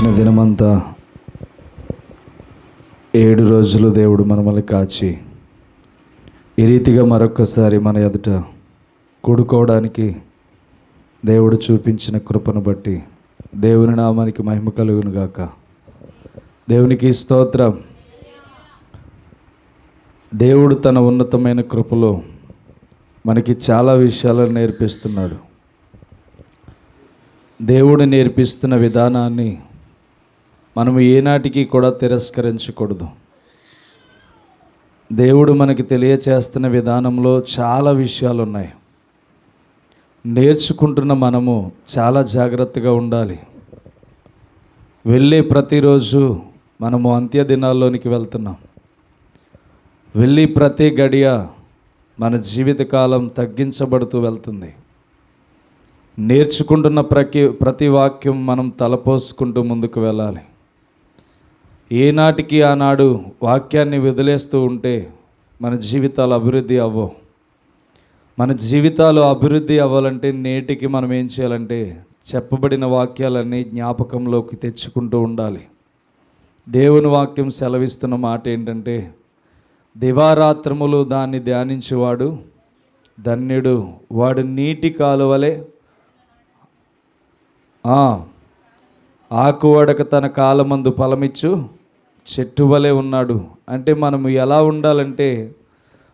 గడిచిన దినమంతా 7 రోజులు దేవుడు మనల్ని కాచి ఈ రీతిగా మరొక్కసారి మన ఎదుట కూడుకోవడానికి దేవుడు చూపించిన కృపను బట్టి దేవుని నామానికి మహిమ కలుగును గాక. దేవునికి స్తోత్రం. దేవుడు తన ఉన్నతమైన కృపలో మనకి చాలా విషయాలను నేర్పిస్తున్నాడు. దేవుడు నేర్పిస్తున్న విధానాన్ని మనము ఏనాటికి కూడా తిరస్కరించకూడదు. దేవుడు మనకి తెలియచేస్తున్న విధానంలో చాలా విషయాలు ఉన్నాయి. నేర్చుకుంటున్న మనము చాలా జాగ్రత్తగా ఉండాలి. వెళ్ళే ప్రతిరోజు మనము అంత్య దినాల్లోనికి వెళ్తున్నాం. వెళ్ళి ప్రతి గడియ మన జీవితకాలం తగ్గించబడుతూ వెళ్తుంది. నేర్చుకుంటున్న ప్రతి వాక్యం మనం తలపోసుకుంటూ ముందుకు వెళ్ళాలి. ఏనాటికి ఆనాడు వాక్యాన్ని వదిలేస్తూ ఉంటే మన జీవితాలు అభివృద్ధి అవ్వవు. మన జీవితాలు అభివృద్ధి అవ్వాలంటే నేటికి మనం ఏం చేయాలంటే చెప్పబడిన వాక్యాలన్నీ జ్ఞాపకంలోకి తెచ్చుకుంటూ ఉండాలి. దేవుని వాక్యం సెలవిస్తున్న మాట ఏంటంటే, దివారాత్రములు దాన్ని ధ్యానించేవాడు ధన్యుడు, వాడు నీటి కాలువలే ఆకువడక తన కాలమందు ఫలమిచ్చు చెట్టు వలె ఉన్నాడు. అంటే మనము ఎలా ఉండాలంటే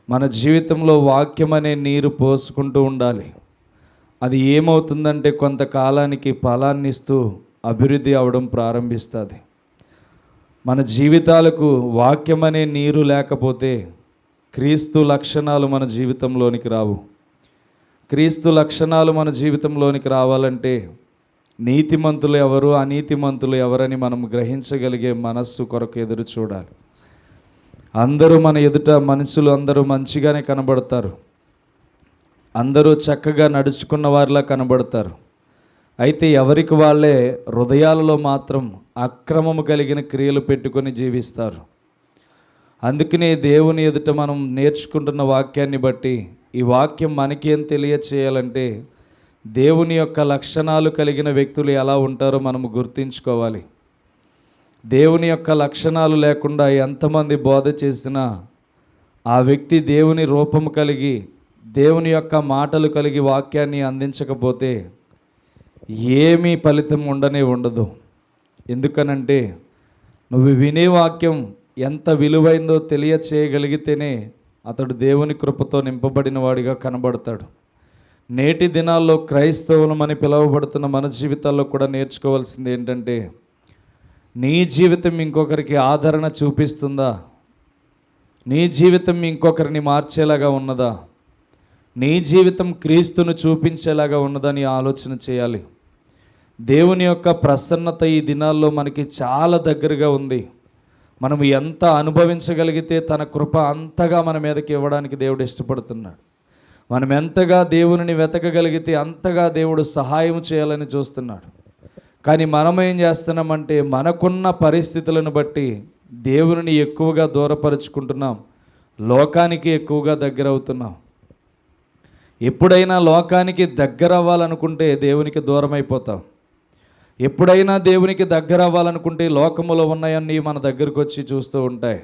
మన జీవితంలో వాక్యం అనే నీరు పోసుకుంటూ ఉండాలి. అది ఏమవుతుందంటే కొంతకాలానికి ఫలాన్ని ఇస్తూ అభివృద్ధి అవడం ప్రారంభిస్తుంది. మన జీవితాలకు వాక్యం అనే నీరు లేకపోతే క్రీస్తు లక్షణాలు మన జీవితంలోనికి రావు. క్రీస్తు లక్షణాలు మన జీవితంలోనికి రావాలంటే నీతిమంతులు ఎవరు, అనీతిమంతులు ఎవరని మనం గ్రహించగలిగే మనస్సు కొరకు ఎదురు చూడాలి. అందరూ మన ఎదుట మనుషులు అందరూ మంచిగానే కనబడతారు, అందరూ చక్కగా నడుచుకున్న వారిలా కనబడతారు. అయితే ఎవరికి వాళ్ళే హృదయాలలో మాత్రం అక్రమము కలిగిన క్రియలు పెట్టుకొని జీవిస్తారు. అందుకనే దేవుని ఎదుట మనం నేర్చుకుంటున్న వాక్యాన్ని బట్టి ఈ వాక్యం మనకేం తెలియచేయాలంటే దేవుని యొక్క లక్షణాలు కలిగిన వ్యక్తులు ఎలా ఉంటారో మనము గుర్తించుకోవాలి. దేవుని యొక్క లక్షణాలు లేకుండా ఎంతమంది బోధ చేసినా ఆ వ్యక్తి దేవుని రూపము కలిగి దేవుని యొక్క మాటలు కలిగి వాక్యాన్ని అందించకపోతే ఏమీ ఫలితం ఉండదు. ఎందుకనంటే నువ్వు వినే వాక్యం ఎంత విలువైందో తెలియచేయగలిగితేనే అతడు దేవుని కృపతో నింపబడిన వాడిగా కనబడతాడు. నేటి దినాల్లో క్రైస్తవులమని పిలువబడుతున్న మన జీవితాల్లో కూడా నేర్చుకోవాల్సింది ఏంటంటే, నీ జీవితం ఇంకొకరికి ఆదరణ చూపిస్తుందా? నీ జీవితం ఇంకొకరిని మార్చేలాగా ఉన్నదా? నీ జీవితం క్రీస్తును చూపించేలాగా ఉన్నదని ఆలోచన చేయాలి. దేవుని యొక్క ప్రసన్నత ఈ దినాల్లో మనకి చాలా దగ్గరగా ఉంది. మనం ఎంత అనుభవించగలిగితే తన కృప అంతగా మన మీదకి ఇవ్వడానికి దేవుడు ఇష్టపడుతున్నాడు. మనం ఎంతగా దేవునిని వెతకగలిగితే అంతగా దేవుడు సహాయం చేయాలని చూస్తున్నాడు. కానీ మనం ఏం చేస్తున్నామంటే మనకున్న పరిస్థితులను బట్టి దేవునిని ఎక్కువగా దూరపరుచుకుంటున్నాం, లోకానికి ఎక్కువగా దగ్గర అవుతున్నాం. ఎప్పుడైనా లోకానికి దగ్గర అవ్వాలనుకుంటే దేవునికి దూరం అయిపోతాం. ఎప్పుడైనా దేవునికి దగ్గర అవ్వాలనుకుంటే లోకములో ఉన్నాయన్నీ మన దగ్గరకు వచ్చి చూస్తూ ఉంటాయి.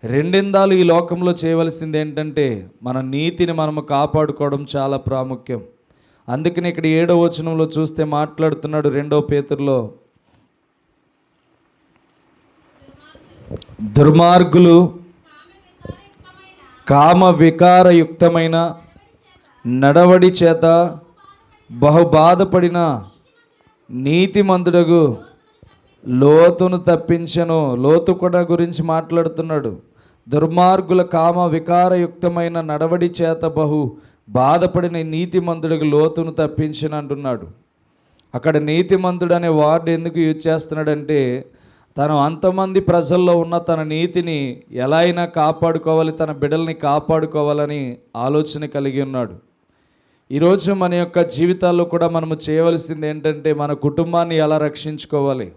రెండిందాలు ఈ లోకంలో చేయవలసింది ఏంటంటే మన నీతిని మనము కాపాడుకోవడం చాలా ప్రాముఖ్యం. అందుకని ఇక్కడ 7వ వచనంలో చూస్తే మాట్లాడుతున్నాడు 2వ పేతురులో, దుర్మార్గులు కామ వికారయుక్తమైన నడవడి చేత బహుబాధపడిన నీతిమంతుడగు లోతును తప్పించను. లోతు కూడా గురించి మాట్లాడుతున్నాడు. దుర్మార్గుల కామ వికారయుక్తమైన నడవడి చేత బహు బాధపడిన నీతిమంతుడికి లోతును తప్పించను అంటున్నాడు. అక్కడ నీతిమంతుడు అనే వర్డ్ ఎందుకు యూజ్ చేస్తున్నాడంటే తను అంతమంది ప్రజల్లో ఉన్న తన నీతిని ఎలా అయినా కాపాడుకోవాలి, తన బిడ్డల్ని కాపాడుకోవాలని ఆలోచన కలిగి ఉన్నాడు. ఈరోజు మన యొక్క జీవితాల్లో కూడా మనము చేయవలసింది ఏంటంటే మన కుటుంబాన్ని ఎలా రక్షించుకోవాలి,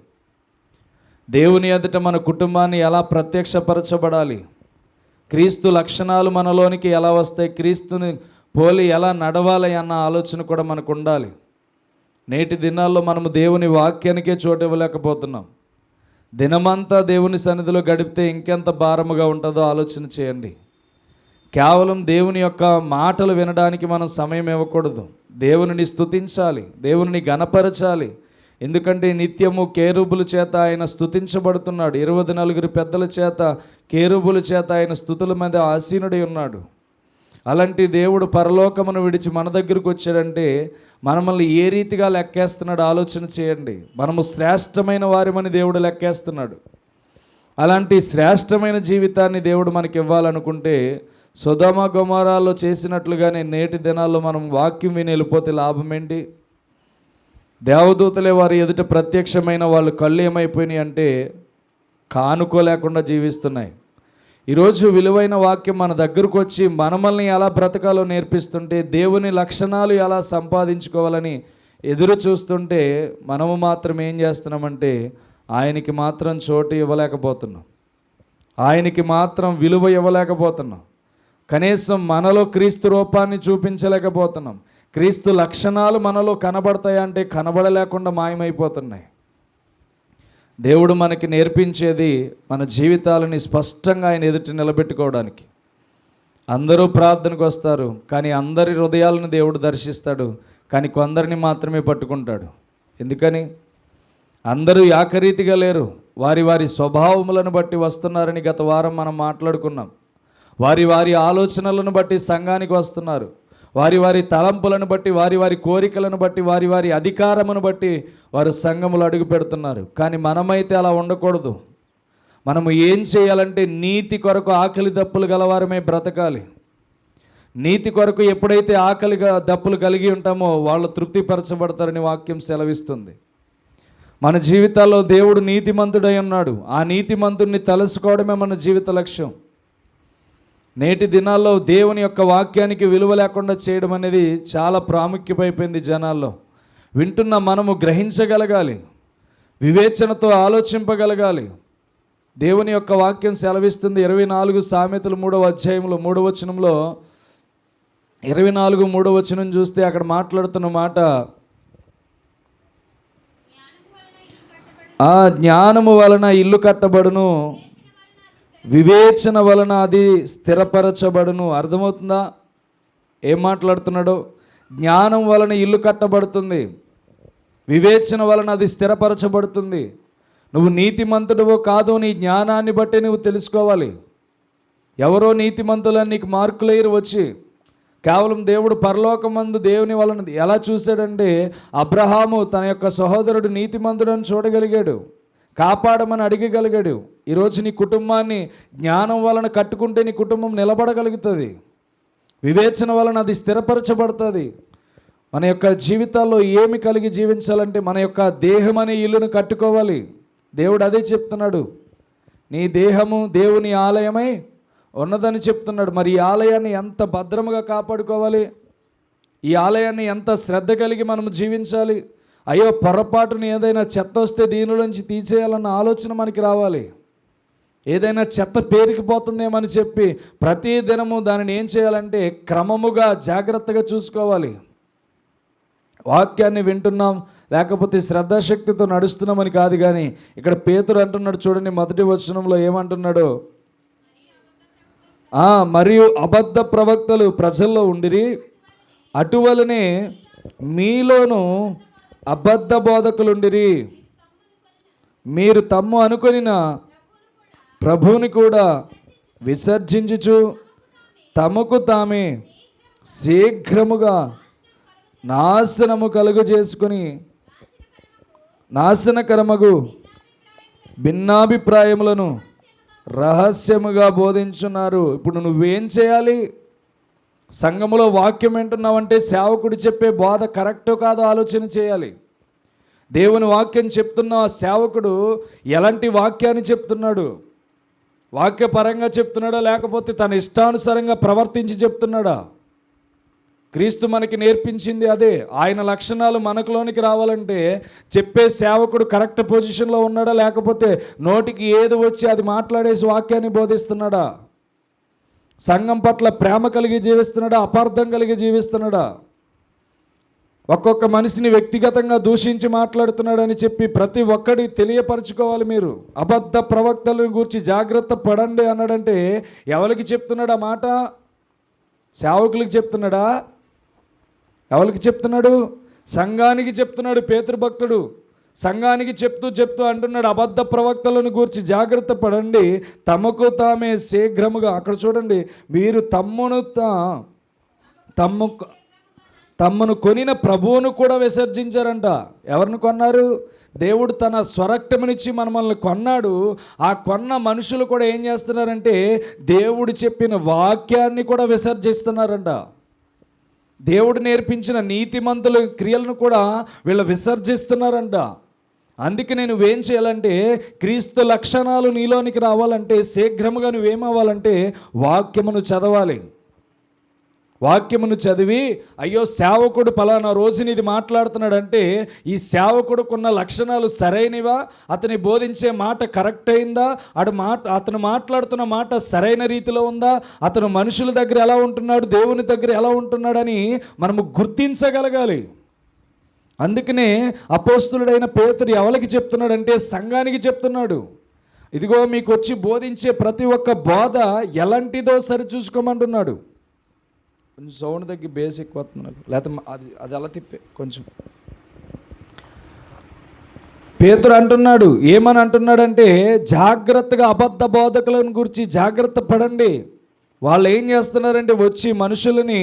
దేవుని ఎదుట మన కుటుంబాన్ని ఎలా ప్రత్యక్షపరచబడాలి, క్రీస్తు లక్షణాలు మనలోనికి ఎలా వస్తాయి, క్రీస్తుని పోలి ఎలా నడవాలి అన్న ఆలోచన కూడా మనకు ఉండాలి. నేటి దినాల్లో మనము దేవుని వాక్యానికే చోటు ఇవ్వలేకపోతున్నాం. దినమంతా దేవుని సన్నిధిలో గడిపితే ఇంకెంత భారముగా ఉంటుందో ఆలోచన చేయండి. కేవలం దేవుని యొక్క మాటలు వినడానికి మనం సమయం ఇవ్వకూడదు. దేవునిని స్తుతించాలి, దేవునిని గణపరచాలి. ఎందుకంటే నిత్యము కేరుబుల చేత ఆయన స్తుతించబడుతున్నాడు. 24 పెద్దల చేత, కేరుబుల చేత ఆయన స్తుతుల మీద ఆసీనుడై ఉన్నాడు. అలాంటి దేవుడు పరలోకమును విడిచి మన దగ్గరకు వచ్చాడంటే మనల్ని ఏ రీతిగా లెక్కేస్తున్నాడు ఆలోచన చేయండి. మనము శ్రేష్టమైన వారిమని దేవుడు లెక్కేస్తున్నాడు. అలాంటి శ్రేష్టమైన జీవితాన్ని దేవుడు మనకి ఇవ్వాలనుకుంటే సొదొమ గొమొర్రాలో చేసినట్లుగానే నేటి దినాల్లో మనం వాక్యం విని వెళ్ళిపోతే లాభం ఏంటి? దేవదూతలే వారి ఎదుట ప్రత్యక్షమైన వాళ్ళు కళ్ళు ఏమైపోయినాయి అంటే కానుకోలేకుండా జీవిస్తున్నాయి. ఈరోజు విలువైన వాక్యం మన దగ్గరకు వచ్చి మనల్ని ఎలా బ్రతకాలో నేర్పిస్తుంటే, దేవుని లక్షణాలు ఎలా సంపాదించుకోవాలని ఎదురు చూస్తుంటే మనము మాత్రం ఏం చేస్తున్నామంటే ఆయనకి మాత్రం చోటు ఇవ్వలేకపోతున్నాం, ఆయనకి మాత్రం విలువ ఇవ్వలేకపోతున్నాం. కనీసం మనలో క్రీస్తు రూపాన్ని చూపించలేకపోతున్నాం. క్రీస్తు లక్షణాలు మనలో కనబడతాయంటే కనబడలేకుండా మాయమైపోతున్నాయి. దేవుడు మనకి నేర్పించేది మన జీవితాలని స్పష్టంగా ఆయన ఎదుటి నిలబెట్టుకోవడానికి. అందరూ ప్రార్థనకు వస్తారు, కానీ అందరి హృదయాలను దేవుడు దర్శిస్తాడు, కానీ కొందరిని మాత్రమే పట్టుకుంటాడు. ఎందుకని? అందరూ ఏకరీతిగా లేరు. వారి వారి స్వభావములను బట్టి వస్తున్నారని గత వారం మనం మాట్లాడుకున్నాం. వారి వారి ఆలోచనలను బట్టి సంఘానికి వస్తున్నారు. వారి వారి తలంపులను బట్టి, వారి వారి కోరికలను బట్టి, వారి వారి అధికారమును బట్టి వారు సంఘములు అడుగు పెడుతున్నారు. కానీ మనమైతే అలా ఉండకూడదు. మనము ఏం చేయాలంటే నీతి కొరకు ఆకలి దప్పులు గలవారమే బ్రతకాలి. నీతి కొరకు ఎప్పుడైతే ఆకలిగా దప్పులు కలిగి ఉంటామో వాళ్ళు తృప్తిపరచబడతారని వాక్యం సెలవిస్తుంది. మన జీవితాల్లో దేవుడు నీతిమంతుడై ఉన్నాడు. ఆ నీతిమంతుడిని తలుసుకోవడమే మన జీవిత లక్ష్యం. నేటి దినాల్లో దేవుని యొక్క వాక్యానికి విలువ లేకుండా చేయడం అనేది చాలా ప్రాముఖ్యమైపోయింది జనాల్లో. వింటున్న మనము గ్రహించగలగాలి, వివేచనతో ఆలోచింపగలగాలి. దేవుని యొక్క వాక్యం సెలవిస్తుంది 24 సామెతలు 3వ అధ్యాయంలో 3వ వచనంలో 24 3వ వచనం చూస్తే అక్కడ మాట్లాడుతున్న మాట, ఆ జ్ఞానము వలన ఇల్లు కట్టబడును, వివేచన వలన అది స్థిరపరచబడును. అర్థమవుతుందా ఏం మాట్లాడుతున్నాడో? జ్ఞానం వలన ఇల్లు కట్టబడుతుంది, వివేచన వలన అది స్థిరపరచబడుతుంది. నువ్వు నీతిమంతుడివో కాదో నీ జ్ఞానాన్ని బట్టి నువ్వు తెలుసుకోవాలి. ఎవరో నీతిమంతులని నీకు మార్కులేరు వచ్చి. కేవలం దేవుడు పరలోకమందు దేవుని వలన ఎలా చూశాడంటే అబ్రహాము తన యొక్క సహోదరుడు నీతిమంతుడని చూడగలిగాడు, కాపాడమని అడగగలిగాడు. ఈరోజు నీ కుటుంబాన్ని జ్ఞానం వలన కట్టుకుంటే నీ కుటుంబం నిలబడగలుగుతుంది, వివేచన వలన అది స్థిరపరచబడుతుంది. మన యొక్క జీవితాల్లో ఏమి కలిగి జీవించాలంటే మన యొక్క దేహం అనే ఇల్లును కట్టుకోవాలి. దేవుడు అదే చెప్తున్నాడు, నీ దేహము దేవుని ఆలయమై ఉన్నదని చెప్తున్నాడు. మరి ఈ ఆలయాన్ని ఎంత భద్రముగా కాపాడుకోవాలి? ఈ ఆలయాన్ని ఎంత శ్రద్ధ కలిగి మనం జీవించాలి? అయ్యో పొరపాటుని ఏదైనా చెత్త వస్తే దీనిలోంచి తీసేయాలన్న ఆలోచన మనకి రావాలి. ఏదైనా చెత్త పేరుకుపోతుందేమని చెప్పి ప్రతి దినము దానిని ఏం చేయాలంటే క్రమముగా జాగ్రత్తగా చూసుకోవాలి. వాక్యాన్ని వింటున్నాం లేకపోతే శ్రద్ధాశక్తితో నడుస్తున్నామని కాదు. కానీ ఇక్కడ పేతురు అంటున్నాడు చూడండి, మొదటి వచనంలో ఏమంటున్నాడు? మరియు అబద్ధ ప్రవక్తలు ప్రజల్లో ఉండిరి, అటువలనే మీలోను అబద్ధ బోధకులుండిరి. మీరు తమ్ము అనుకొనిన ప్రభువుని కూడా విసర్జించుచు తమకు తామే శీఘ్రముగా నాశనము కలుగు చేసుకుని నాశనకరమగు భిన్నాభిప్రాయములను రహస్యముగా బోధించున్నారు. ఇప్పుడు నువ్వేం చేయాలి? సంఘములో వాక్యం వింటున్నావంటే సేవకుడు చెప్పే బోధ కరెక్టో కాదో ఆలోచన చేయాలి. దేవుని వాక్యం చెప్తున్న సేవకుడు ఎలాంటి వాక్యాన్ని చెప్తున్నాడు? వాక్యపరంగా చెప్తున్నాడా లేకపోతే తన ఇష్టానుసారంగా ప్రవర్తించి చెప్తున్నాడా? క్రీస్తు మనకి నేర్పించింది అదే. ఆయన లక్షణాలు మనకులోనికి రావాలంటే చెప్పే సేవకుడు కరెక్ట్ పొజిషన్లో ఉన్నాడా లేకపోతే నోటికి ఏది వచ్చి అది మాట్లాడేసి వాక్యాన్ని బోధిస్తున్నాడా? సంఘం పట్ల ప్రేమ కలిగి జీవిస్తున్నాడా, అపార్థం కలిగి జీవిస్తున్నాడా? ఒక్కొక్క మనిషిని వ్యక్తిగతంగా దూషించి మాట్లాడుతున్నాడని చెప్పి ప్రతి ఒక్కడి తెలియపరచుకోవాలి. మీరు అబద్ధ ప్రవక్తలను గురించి జాగ్రత్త పడండి అన్నాడంటే ఎవరికి చెప్తున్నాడు ఆ మాట? సేవకులకు చెప్తున్నాడా? ఎవరికి చెప్తున్నాడు? సంఘానికి చెప్తున్నాడు. పేతురు భక్తుడు సంఘానికి చెప్తూ అంటున్నాడు, అబద్ధ ప్రవక్తలను గూర్చి జాగ్రత్త పడండి, తమకు తామే శీఘ్రముగా. అక్కడ చూడండి, మీరు తమ్మును కొనిన ప్రభువును కూడా విసర్జించారంట. ఎవరిని కొన్నారు? దేవుడు తన స్వరక్తమునిచ్చి మనల్ని కొన్నాడు. ఆ కొన్న మనుషులు కూడా ఏం చేస్తున్నారంటే దేవుడు చెప్పిన వాక్యాన్ని కూడా విసర్జిస్తున్నారంట. దేవుడు నేర్పించిన నీతిమంతుల క్రియలను కూడా వీళ్ళు విసర్జిస్తున్నారంట. అందుకే నువ్వేం చేయాలంటే క్రీస్తు లక్షణాలు నీలోనికి రావాలంటే శీఘ్రముగా నువ్వేమవ్వాలంటే వాక్యమును చదవాలి. వాక్యమును చదివి, అయ్యో సేవకుడు పలానా రోజుని ఇది మాట్లాడుతున్నాడంటే ఈ సేవకుడుకున్న లక్షణాలు సరైనవా, అతని బోధించే మాట కరెక్ట్ అయిందా, అతను మాట్లాడుతున్న మాట సరైన రీతిలో ఉందా, అతను మనుషుల దగ్గర ఎలా ఉంటున్నాడు, దేవుని దగ్గర ఎలా ఉంటున్నాడని మనము గుర్తించగలగాలి. అందుకనే అపోస్తులుడైన పేతురు ఎవరికి చెప్తున్నాడంటే సంఘానికి చెప్తున్నాడు. ఇదిగో మీకు వచ్చి బోధించే ప్రతి ఒక్క బోధ ఎలాంటిదో సరి చూసుకోమంటున్నాడు. కొంచెం సౌండ్ తగ్గి బేస్ ఎక్కువ వస్తున్నాడు, లేకపోతే అది అలా తిప్పే కొంచెం. పేతురు అంటున్నాడు, ఏమని అంటున్నాడంటే జాగ్రత్తగా అబద్ధ బోధకులను గురించి జాగ్రత్త పడండి. వాళ్ళు ఏం చేస్తున్నారంటే వచ్చి మనుషులని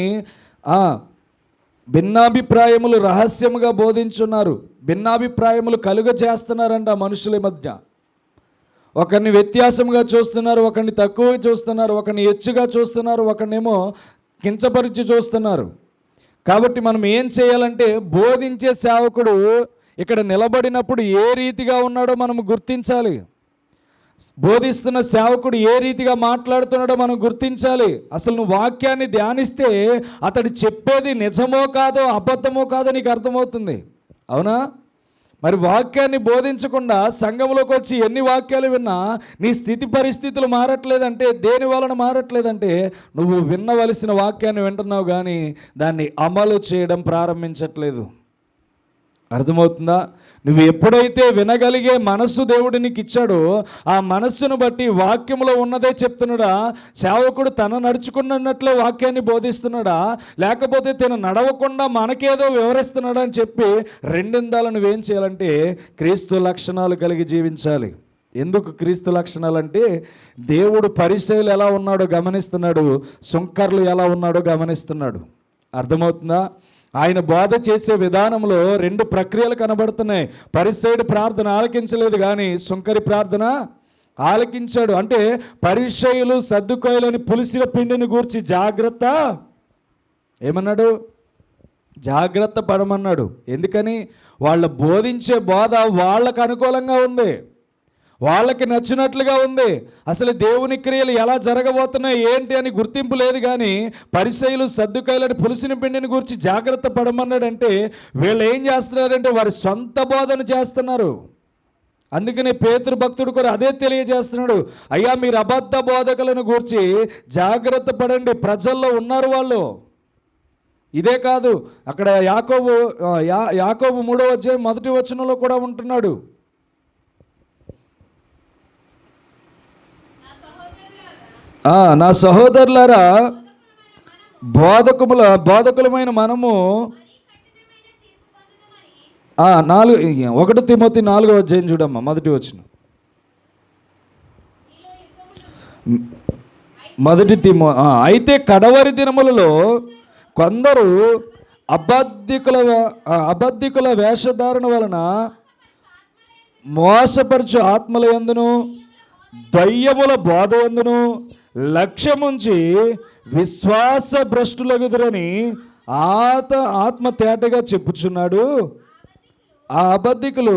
భిన్నాభిప్రాయములు రహస్యముగా బోధించున్నారు, భిన్నాభిప్రాయములు కలుగజేస్తున్నారంట మనుషుల మధ్య. ఒకరిని వ్యత్యాసంగా చూస్తున్నారు, ఒకరిని తక్కువగా చూస్తున్నారు, ఒకరిని హెచ్చుగా చూస్తున్నారు, ఒకరినేమో కించపరిచి చూస్తున్నారు. కాబట్టి మనం ఏం చేయాలంటే బోధించే సేవకుడు ఇక్కడ నిలబడినప్పుడు ఏ రీతిగా ఉన్నాడో మనం గుర్తించాలి. బోధిస్తున్న సేవకుడు ఏ రీతిగా మాట్లాడుతున్నాడో మనం గుర్తించాలి. అసలు నువ్వు వాక్యాన్ని ధ్యానిస్తే అతడు చెప్పేది నిజమో కాదో అబద్ధమో కాదో నీకు అర్థమవుతుంది. అవునా? మరి వాక్యాన్ని బోధించకుండా సంఘంలోకి వచ్చి ఎన్ని వాక్యాలు విన్నా నీ స్థితి పరిస్థితులు మారట్లేదంటే దేని వలన మారట్లేదంటే నువ్వు విన్నవలసిన వాక్యాన్ని వింటున్నావు కానీ దాన్ని అమలు చేయడం ప్రారంభించట్లేదు. అర్థమవుతుందా? నువ్వు ఎప్పుడైతే వినగలిగే మనస్సు దేవుడు నీకు ఇచ్చాడో ఆ మనస్సును బట్టి వాక్యంలో ఉన్నదే చెప్తున్నాడా? సేవకుడు తన నడుచుకున్నట్లే వాక్యాన్ని బోధిస్తున్నాడా, లేకపోతే తను నడవకుండా మనకేదో వివరిస్తున్నాడా అని చెప్పి రెండిందాలు నువ్వేం చేయాలంటే క్రీస్తు లక్షణాలు కలిగి జీవించాలి. ఎందుకు క్రీస్తు లక్షణాలు అంటే దేవుడు పరిసయ్యులు ఎలా ఉన్నాడో గమనిస్తున్నాడు, సుంకర్లు ఎలా ఉన్నాడో గమనిస్తున్నాడు. అర్థమవుతుందా? ఆయన బోధ చేసే విధానంలో రెండు ప్రక్రియలు కనబడుతున్నాయి. పరిసయ్యుడు ప్రార్థన ఆలకించలేదు కానీ సుంకరి ప్రార్థన ఆలకించాడు. అంటే పరిసయ్యులు సద్దుకాయలని పులిసిన పిండిని గూర్చి జాగ్రత్త ఏమన్నాడు? జాగ్రత్త పడమన్నాడు. ఎందుకని? వాళ్ళు బోధించే బోధ వాళ్ళకు అనుకూలంగా ఉంది, వాళ్ళకి నచ్చినట్లుగా ఉంది. అసలు దేవుని క్రియలు ఎలా జరగబోతున్నాయి ఏంటి అని గుర్తింపు లేదు. కానీ పరిసయ్యులు సద్దుకాయలని పులిసిన పిండిని గురించి జాగ్రత్త పడమన్నాడంటే వీళ్ళు ఏం చేస్తున్నారంటే వారి సొంత బోధన చేస్తున్నారు. అందుకనే పేతురు భక్తుడు కూడా అదే తెలియజేస్తున్నాడు, అయ్యా మీరు అబద్ధ బోధకులను గూర్చి జాగ్రత్త పడండి, ప్రజల్లో ఉన్నారు వాళ్ళు. ఇదే కాదు, అక్కడ యాకోబు 3వ అధ్యాయం 1వ వచనంలో కూడా ఉంటున్నాడు. నా సహోదరులారా, బోధకులమైన మనము 1 తిమోతి 4వ అధ్యాయం చూడమ్మా, 1వ వచనం. 1 తిమోతి అయితే కడవరి దినములలో కొందరు అబద్ధికుల వేషధారణ వలన మోసపరచు ఆత్మల యందును దయ్యముల బోధ యందును లక్ష్యముంచి విశ్వాస భ్రష్టులగుదురని ఆత్మ తేటగా చెప్పుచున్నాడు. ఆ అబద్ధికులు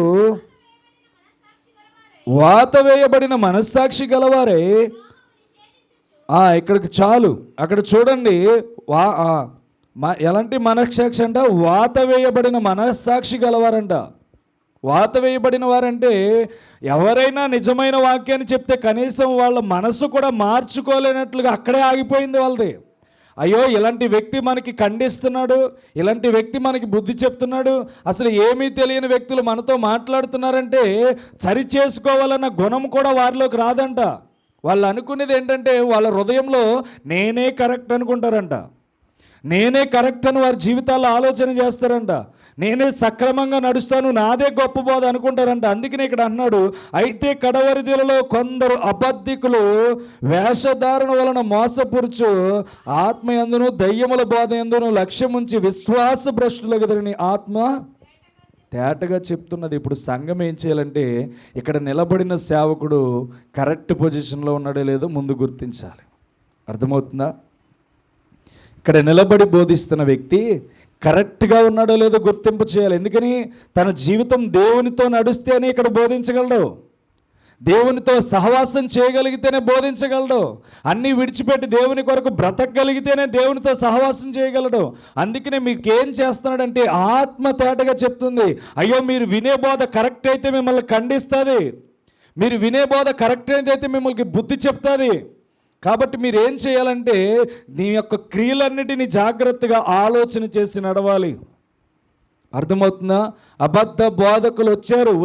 వాత వేయబడిన మనస్సాక్షి గలవారే. ఇక్కడికి చాలు, అక్కడ చూడండి, ఎలాంటి మనస్సాక్షి అంట? వాత వేయబడిన మనస్సాక్షి గలవారంట. వాత వేయబడిన వారంటే ఎవరైనా నిజమైన వాక్యాన్ని చెప్తే కనీసం వాళ్ళ మనసు కూడా మార్చుకోలేనట్లుగా అక్కడే ఆగిపోయింది వాళ్ళది. అయ్యో ఇలాంటి వ్యక్తి మనకి ఖండిస్తున్నాడు, ఇలాంటి వ్యక్తి మనకి బుద్ధి చెప్తున్నాడు, అసలు ఏమీ తెలియని వ్యక్తులు మనతో మాట్లాడుతున్నారంటే సరి చేసుకోవాలన్న గుణం కూడా వారిలోకి రాదంట. వాళ్ళు అనుకునేది ఏంటంటే వాళ్ళ హృదయంలో నేనే కరెక్ట్ అనుకుంటారంట, నేనే కరెక్ట్ అని వారి జీవితాల్లో ఆలోచన చేస్తారంట, నేనే సక్రమంగా నడుస్తాను, నాదే గొప్ప బోధ అనుకుంటారంట. అందుకనే ఇక్కడ అన్నాడు, అయితే కడవరి దినాలలో కొందరు అబద్ధికులు వేషధారణ వలన మోసపురుచు ఆత్మయందును దయ్యముల బోధ ఎందును లక్ష్యముంచి విశ్వాస భ్రష్టులగుదురని ఆత్మ తేటగా చెప్తున్నది. ఇప్పుడు సంఘం ఏం చేయాలంటే ఇక్కడ నిలబడిన సేవకుడు కరెక్ట్ పొజిషన్లో ఉన్నాడో లేదో ముందు గుర్తించాలి. అర్థమవుతుందా? ఇక్కడ నిలబడి బోధిస్తున్న వ్యక్తి కరెక్ట్గా ఉన్నాడో లేదో గుర్తింపు చేయాలి. ఎందుకని? తన జీవితం దేవునితో నడుస్తేనే ఇక్కడ బోధించగలడు, దేవునితో సహవాసం చేయగలిగితేనే బోధించగలడు, అన్నీ విడిచిపెట్టి దేవుని కొరకు బ్రతకగలిగితేనే దేవునితో సహవాసం చేయగలడు. అందుకనే మీకు ఏం చేస్తున్నాడంటే ఆత్మ తేటగా చెప్తుంది, అయ్యో మీరు వినే బోధ కరెక్ట్ అయితే మిమ్మల్ని ఖండిస్తుంది, మీరు వినే బోధ కరెక్ట్ అయితే మిమ్మల్ని బుద్ధి చెప్తుంది. కాబట్టి మీరు ఏం చేయాలంటే నీ యొక్క క్రియలన్నిటినీ జాగ్రత్తగా ఆలోచన చేసి నడవాలి. అర్థమవుతుందా? అబద్ధ బోధకులు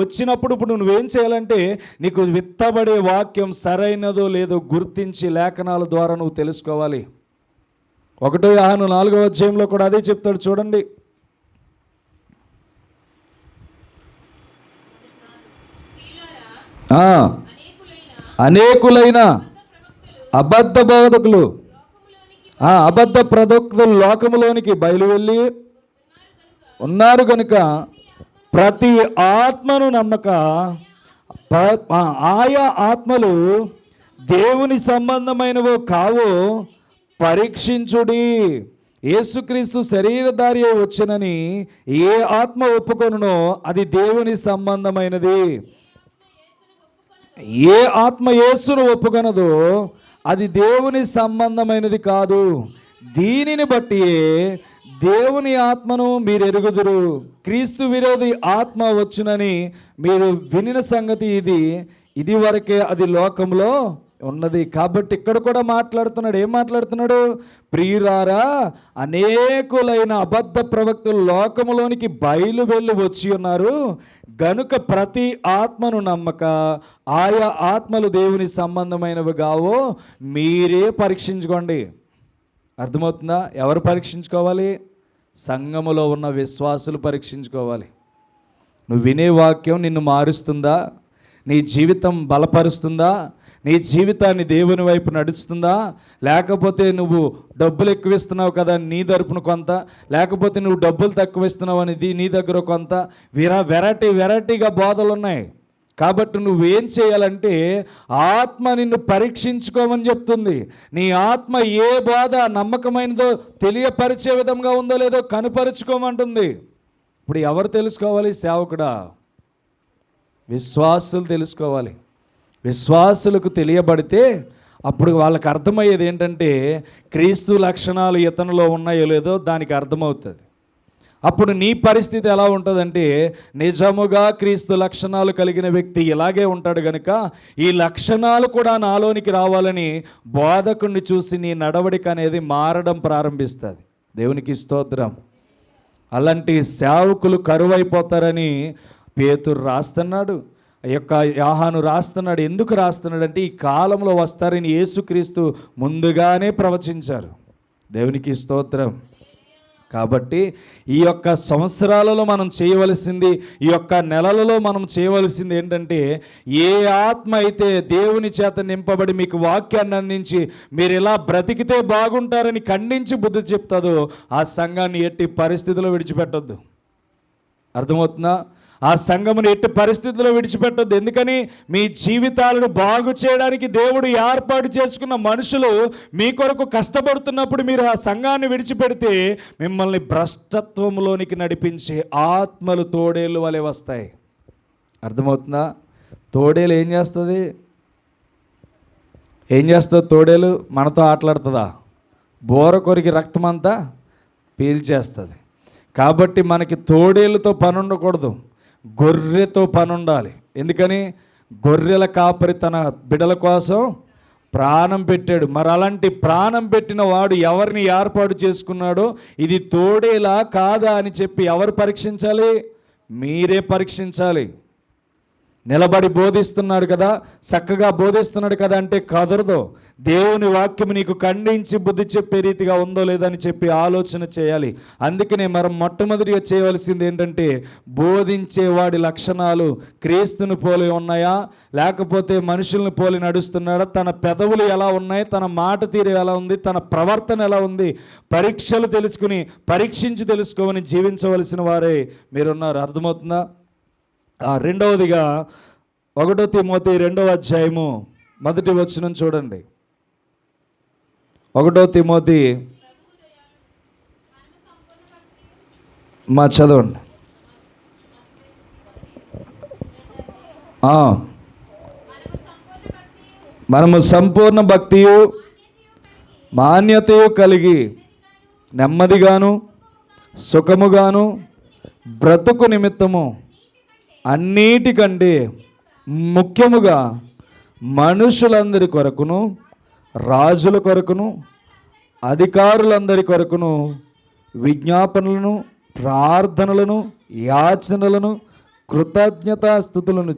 వచ్చినప్పుడు ఇప్పుడు నువ్వేం చేయాలంటే నీకు విత్తబడే వాక్యం సరైనదో లేదో గుర్తించి లేఖనాల ద్వారా నువ్వు తెలుసుకోవాలి. 1 యోహాను 4వ అధ్యాయంలో కూడా అదే చెప్తాడు, చూడండి. అనేకులైన అబద్ధ బోధకులు, అబద్ధ ప్రవక్తలు లోకములోనికి బయలు వెళ్ళి ఉన్నారు కనుక ప్రతి ఆత్మను నమ్మక ఆయా ఆత్మలు దేవుని సంబంధమైనవో కావో పరీక్షించుడి. యేసుక్రీస్తు శరీరధారి వచ్చునని ఏ ఆత్మ ఒప్పుకొనునో అది దేవుని సంబంధమైనది, ఏ ఆత్మ యేసును ఒప్పుకొనదో అది దేవుని సంబంధమైనది కాదు. దీనిని బట్టి దేవుని ఆత్మను మీరు ఎరుగుదురు. క్రీస్తు విరోధి ఆత్మ వచ్చునని మీరు వినిన సంగతి ఇది వరకే అది లోకంలో ఉన్నది. కాబట్టి ఇక్కడ కూడా మాట్లాడుతున్నాడు, ఏం మాట్లాడుతున్నాడు? ప్రియురారా, అనేకులైన అబద్ధ ప్రవక్తలు లోకములోనికి బయలు వెళ్ళి వచ్చి ఉన్నారు గనుక ప్రతి ఆత్మను నమ్మక ఆయా ఆత్మలు దేవుని సంబంధమైనవి కావో మీరే పరీక్షించుకోండి. అర్థమవుతుందా? ఎవరు పరీక్షించుకోవాలి? సంఘములో ఉన్న విశ్వాసులు పరీక్షించుకోవాలి. నువ్వు వినే వాక్యం నిన్ను మారుస్తుందా? నీ జీవితం బలపరుస్తుందా? నీ జీవితాన్ని దేవుని వైపు నడుస్తుందా? లేకపోతే నువ్వు డబ్బులు ఎక్కువ ఇస్తున్నావు కదా నీ తరపున కొంత, లేకపోతే నువ్వు డబ్బులు తక్కువ ఇస్తున్నావు అనేది నీ దగ్గర కొంత, వెరైటీగా బోధలు ఉన్నాయి. కాబట్టి నువ్వేం చేయాలంటే ఆత్మ నిన్ను పరీక్షించుకోమని చెప్తుంది. నీ ఆత్మ ఏ బోధ నమ్మకమైనదో తెలియపరిచే విధంగా ఉందో లేదో కనుపరుచుకోమంటుంది. ఇప్పుడు ఎవరు తెలుసుకోవాలి? సేవకుడా? విశ్వాసులు తెలుసుకోవాలి. విశ్వాసులకు తెలియబడితే అప్పుడు వాళ్ళకి అర్థమయ్యేది ఏంటంటే క్రీస్తు లక్షణాలు ఇతనిలో ఉన్నాయో లేదో దానికి అర్థమవుతుంది. అప్పుడు నీ పరిస్థితి ఎలా ఉంటుందంటే నిజముగా క్రీస్తు లక్షణాలు కలిగిన వ్యక్తి ఇలాగే ఉంటాడు కనుక ఈ లక్షణాలు కూడా నాలోనికి రావాలని బోధకుడిని చూసి నీ నడవడిక అనేది మారడం ప్రారంభిస్తుంది. దేవునికి స్తోత్రం. అలాంటి సేవకులు కరువైపోతారని పేతురు రాస్తున్నాడు, ఈ యొక్క యోహాను రాస్తున్నాడు. ఎందుకు రాస్తున్నాడంటే ఈ కాలంలో వస్తారని యేసుక్రీస్తు ముందుగానే ప్రవచించారు. దేవునికి స్తోత్రం. కాబట్టి ఈ యొక్క సంవత్సరాలలో మనం చేయవలసింది, ఈ యొక్క నెలలలో మనం చేయవలసింది ఏంటంటే ఏ ఆత్మ అయితే దేవుని చేత నింపబడి మీకు వాక్యాన్ని అందించి మీరు ఇలా బ్రతికితే బాగుంటారని ఖండించి బుద్ధి చెప్తాదో ఆ సంఘాన్ని ఎట్టి పరిస్థితుల్లో విడిచిపెట్టొద్దు. అర్థమవుతుందా? ఆ సంఘమును ఎట్టి పరిస్థితుల్లో విడిచిపెట్టొద్దు. ఎందుకని? మీ జీవితాలను బాగు చేయడానికి దేవుడు ఏర్పాటు చేసుకున్న మనుషులు మీ కొరకు కష్టపడుతున్నప్పుడు మీరు ఆ సంఘాన్ని విడిచిపెడితే మిమ్మల్ని భ్రష్టత్వంలోనికి నడిపించే ఆత్మలు తోడేళ్ళు వలె వస్తాయి. అర్థమవుతుందా? తోడేలు ఏం చేస్తుంది? తోడేలు మనతో ఆటలాడుతుందా? బోర కొరికి రక్తం అంతా పీల్చేస్తుంది. కాబట్టి మనకి తోడేళ్ళతో పని ఉండకూడదు, గొర్రెతో పని ఉండాలి. ఎందుకని? గొర్రెల కాపరి తన బిడల కోసం ప్రాణం పెట్టాడు. మరి అలాంటి ప్రాణం పెట్టిన వాడు ఎవరిని ఏర్పాటు చేసుకున్నాడో ఇది తోడేలా కాదా అని చెప్పి ఎవరు పరీక్షించాలి? మీరే పరీక్షించాలి. నిలబడి బోధిస్తున్నాడు కదా, చక్కగా బోధిస్తున్నాడు కదా అంటే కుదరదు. దేవుని వాక్యం నీకు ఖండించి బుద్ధి చెప్పే రీతిగా ఉందో లేదని చెప్పి ఆలోచన చేయాలి. అందుకనే మనం మొట్టమొదటిగా చేయవలసింది ఏంటంటే, బోధించేవాడి లక్షణాలు క్రీస్తుని పోలి ఉన్నాయా, లేకపోతే మనుషుల్ని పోలి నడుస్తున్నాడా, తన పెదవులు ఎలా ఉన్నాయి, తన మాట తీరు ఎలా ఉంది, తన ప్రవర్తన ఎలా ఉంది, పరీక్షలు పరీక్షించి తెలుసుకోమని జీవించవలసిన వారే మీరున్నారు. అర్థమవుతుందా? రెండవదిగా 1 తిమోతి 2వ అధ్యాయము 1వ వచనం చూడండి. 1 తిమోతి చదవండి. మనము సంపూర్ణ భక్తియు మాన్యతయు కలిగి నెమ్మదిగాను సుఖముగాను బ్రతుకు నిమిత్తము అన్నిటికంటే ముఖ్యముగా మనుషులందరి కొరకును రాజుల కొరకును అధికారులందరి కొరకును విజ్ఞాపనలను ప్రార్థనలను యాచనలను కృతజ్ఞతాస్తుతులను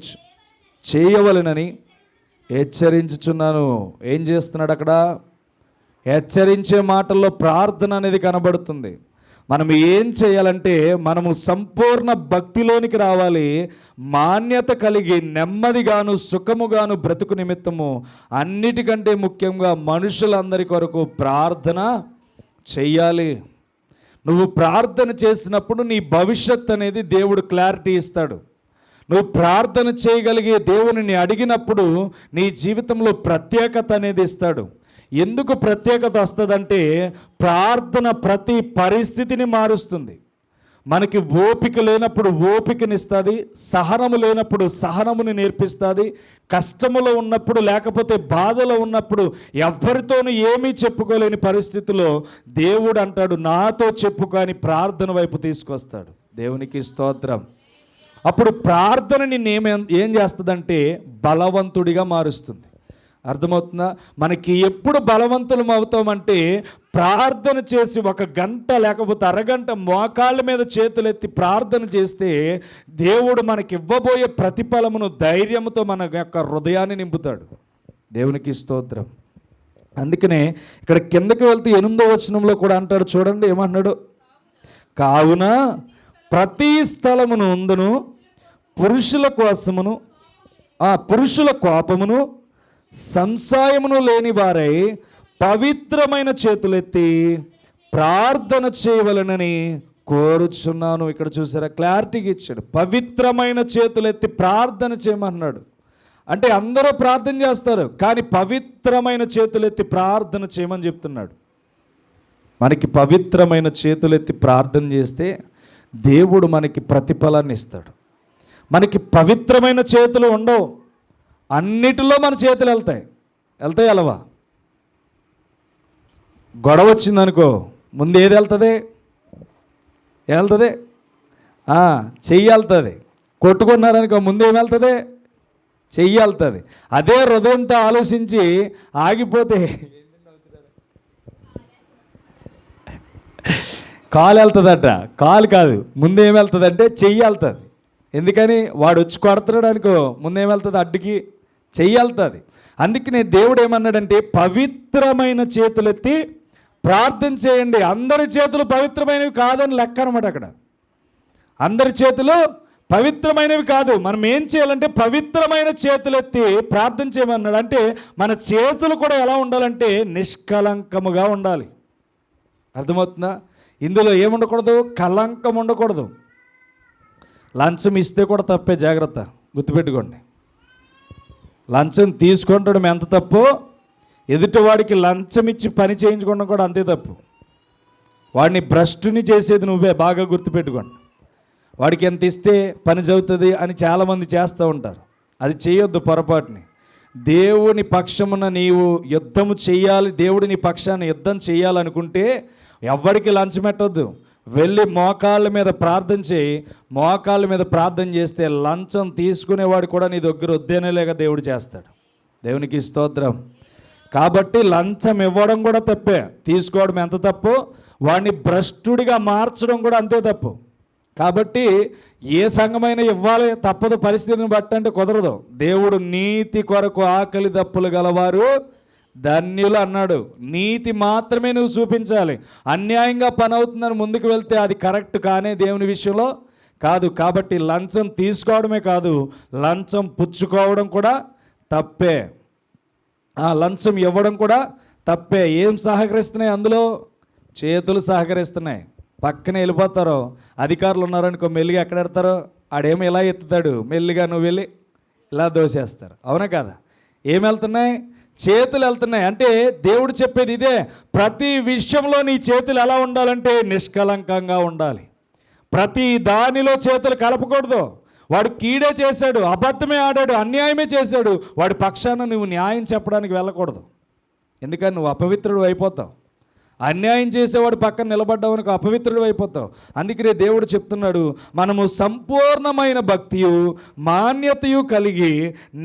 చేయవలెనని హెచ్చరించుచున్నాను. ఏం చేస్తున్నాడు అక్కడ? హెచ్చరించే మాటల్లో ప్రార్థన అనేది కనబడుతుంది. మనం ఏం చేయాలంటే, మనము సంపూర్ణ భక్తిలోనికి రావాలి. మాన్యత కలిగి నెమ్మదిగాను సుఖముగాను బ్రతుకు నిమిత్తము అన్నిటికంటే ముఖ్యంగా మనుషులందరి కొరకు ప్రార్థన చెయ్యాలి. నువ్వు ప్రార్థన చేసినప్పుడు నీ భవిష్యత్ అనేది దేవుడు క్లారిటీ ఇస్తాడు. నువ్వు ప్రార్థన చేయగలిగే దేవుని అడిగినప్పుడు నీ జీవితంలో ప్రత్యేకత అనేది ఇస్తాడు. ఎందుకు ప్రత్యేకత వస్తుందంటే, ప్రార్థన ప్రతి పరిస్థితిని మారుస్తుంది. మనకి ఓపిక లేనప్పుడు ఓపికనిస్తుంది, సహనము లేనప్పుడు సహనముని నేర్పిస్తుంది, కష్టములో ఉన్నప్పుడు లేకపోతే బాధలో ఉన్నప్పుడు ఎవరితోనూ ఏమీ చెప్పుకోలేని పరిస్థితిలో దేవుడు అంటాడు, నాతో చెప్పుకొని ప్రార్థన వైపు తీసుకొస్తాడు. దేవునికి స్తోత్రం. అప్పుడు ప్రార్థన నిన్ను ఏం చేస్తుందంటే బలవంతుడిగా మారుస్తుంది. అర్థమవుతుందా? మనకి ఎప్పుడు బలవంతులం అవుతామంటే, ప్రార్థన చేసి 1 గంట లేకపోతే అరగంట మోకాళ్ళ మీద చేతులెత్తి ప్రార్థన చేస్తే దేవుడు మనకి ఇవ్వబోయే ప్రతిఫలమును ధైర్యంతో మన యొక్క హృదయాన్ని నింపుతాడు. దేవునికి స్తోత్రం. అందుకనే ఇక్కడ కిందకి వెళ్తే 8వ వచనంలో కూడా అంటాడు, చూడండి ఏమన్నాడు? కావున ప్రతి స్థలమును ఉందును పురుషుల కోసమును పురుషుల కోపమును సంశయమును లేని వారై పవిత్రమైన చేతులెత్తి ప్రార్థన చేయవలనని కోరుచున్నాను. ఇక్కడ చూసారా, క్లారిటీగా ఇచ్చాడు. పవిత్రమైన చేతులెత్తి ప్రార్థన చేయమన్నాడు. అంటే అందరూ ప్రార్థన చేస్తారు, కానీ పవిత్రమైన చేతులెత్తి ప్రార్థన చేయమని చెప్తున్నాడు. మనకి పవిత్రమైన చేతులెత్తి ప్రార్థన చేస్తే దేవుడు మనకి ప్రతిఫలాన్ని ఇస్తాడు. మనకి పవిత్రమైన చేతులు ఉండవు, అన్నిటిలో మన చేతులు వెళ్తాయి అలవా. గొడవ వచ్చిందనుకో, ముందు ఏది వెళ్తుంది? చెయ్యి వెళ్తుంది. కొట్టుకున్నారనుకో, ముందు ఏమి వెళ్తుంది? చెయ్యి వెళ్తుంది. అదే హృదయంతో ఆలోచించి ఆగిపోతే కాలు వెళ్తుందట. కాలు కాదు, ముందేమి వెళ్తుంది అంటే చెయ్యి వెళ్తుంది. ఎందుకని? వాడు వచ్చి కొడుతున్నాడు అనుకో, ముందేమి వెళ్తుంది? అడ్డుకి చెయ్యి వెళ్తుంది. అందుకనే దేవుడు ఏమన్నాడంటే, పవిత్రమైన చేతులెత్తి ప్రార్థన చేయండి. అందరి చేతులు పవిత్రమైనవి కాదని లెక్క అనమాట. అక్కడ అందరి చేతులు పవిత్రమైనవి కాదు. మనం ఏం చేయాలంటే పవిత్రమైన చేతులెత్తి ప్రార్థన చేయమన్నాడు. అంటే మన చేతులు కూడా ఎలా ఉండాలంటే నిష్కలంకముగా ఉండాలి. అర్థమవుతుందా? ఇందులో ఏముండకూడదు? కలంకం ఉండకూడదు. లంచం ఇస్తే కూడా తప్పే, జాగ్రత్త, గుర్తుపెట్టుకోండి. లంచం తీసుకుంటడం ఎంత తప్పు, ఎదుటివాడికి లంచం ఇచ్చి పని చేయించుకోవడం కూడా అంతే తప్పు. వాడిని భ్రష్టుని చేసేది నువ్వే, బాగా గుర్తుపెట్టుకోండి. వాడికి ఎంత ఇస్తే పని చదువుతుంది అని చాలామంది చేస్తూ ఉంటారు. అది చేయొద్దు పొరపాటుని. దేవుని పక్షమున నీవు యుద్ధము చేయాలి, దేవుడి నీ పక్షాన్ని యుద్ధం చేయాలనుకుంటే ఎవరికి లంచం పెట్టొద్దు. వెళ్ళి మోకాళ్ళ మీద ప్రార్థన చేయి. మోకాళ్ళ మీద ప్రార్థన చేస్తే లంచం తీసుకునేవాడు కూడా నీ దగ్గర వద్దేనేలేక దేవుడు చేస్తాడు. దేవునికి స్తోత్రం. కాబట్టి లంచం ఇవ్వడం కూడా తప్పే, తీసుకోవడం ఎంత తప్పు, వాడిని భ్రష్టుడిగా మార్చడం కూడా అంతే తప్పు. కాబట్టి ఏ సంఘమైనా ఇవ్వాలి, తప్పదు, పరిస్థితిని బట్టి అంటే కుదరదు. దేవుడు నీతి కొరకు ఆకలి దప్పులు గలవారు ధన్యులు అన్నాడు. నీతి మాత్రమే నువ్వు చూపించాలి. అన్యాయంగా పని అవుతుందని ముందుకు వెళ్తే అది కరెక్ట్ కానే దేవుని విషయంలో కాదు. కాబట్టి లంచం తీసుకోవడమే కాదు, లంచం పుచ్చుకోవడం కూడా తప్పే. లంచం ఇవ్వడం కూడా తప్పే. ఏం సహకరిస్తున్నాయి అందులో? చేతులు సహకరిస్తున్నాయి. పక్కనే వెళ్ళిపోతారు. అధికారులు ఉన్నారనుకో, మెల్లిగా ఎక్కడ ఎడతారో, ఆడేమో ఇలా ఎత్తుతాడు, మెల్లిగా నువ్వు వెళ్ళి ఇలా దోసేస్తారు. అవునా కాదా? ఏమి వెళ్తున్నాయి? చేతులు వెళ్తున్నాయి. అంటే దేవుడు చెప్పేది ఇదే, ప్రతి విషయంలో నీ చేతులు ఎలా ఉండాలంటే నిష్కలంకంగా ఉండాలి. ప్రతి దానిలో చేతులు కలపకూడదు. వాడు కీడే చేశాడు, అబద్ధమే ఆడాడు, అన్యాయమే చేశాడు, వాడి పక్షాన నువ్వు న్యాయం చెప్పడానికి వెళ్ళకూడదు. ఎందుకని నువ్వు అపవిత్రుడు అయిపోతావు. అన్యాయం చేసేవాడు పక్కన నిలబడ్డావనుకో అపవిత్రుడు అయిపోతావు. అందుకనే దేవుడు చెప్తున్నాడు, మనము సంపూర్ణమైన భక్తియు మాన్యతయు కలిగి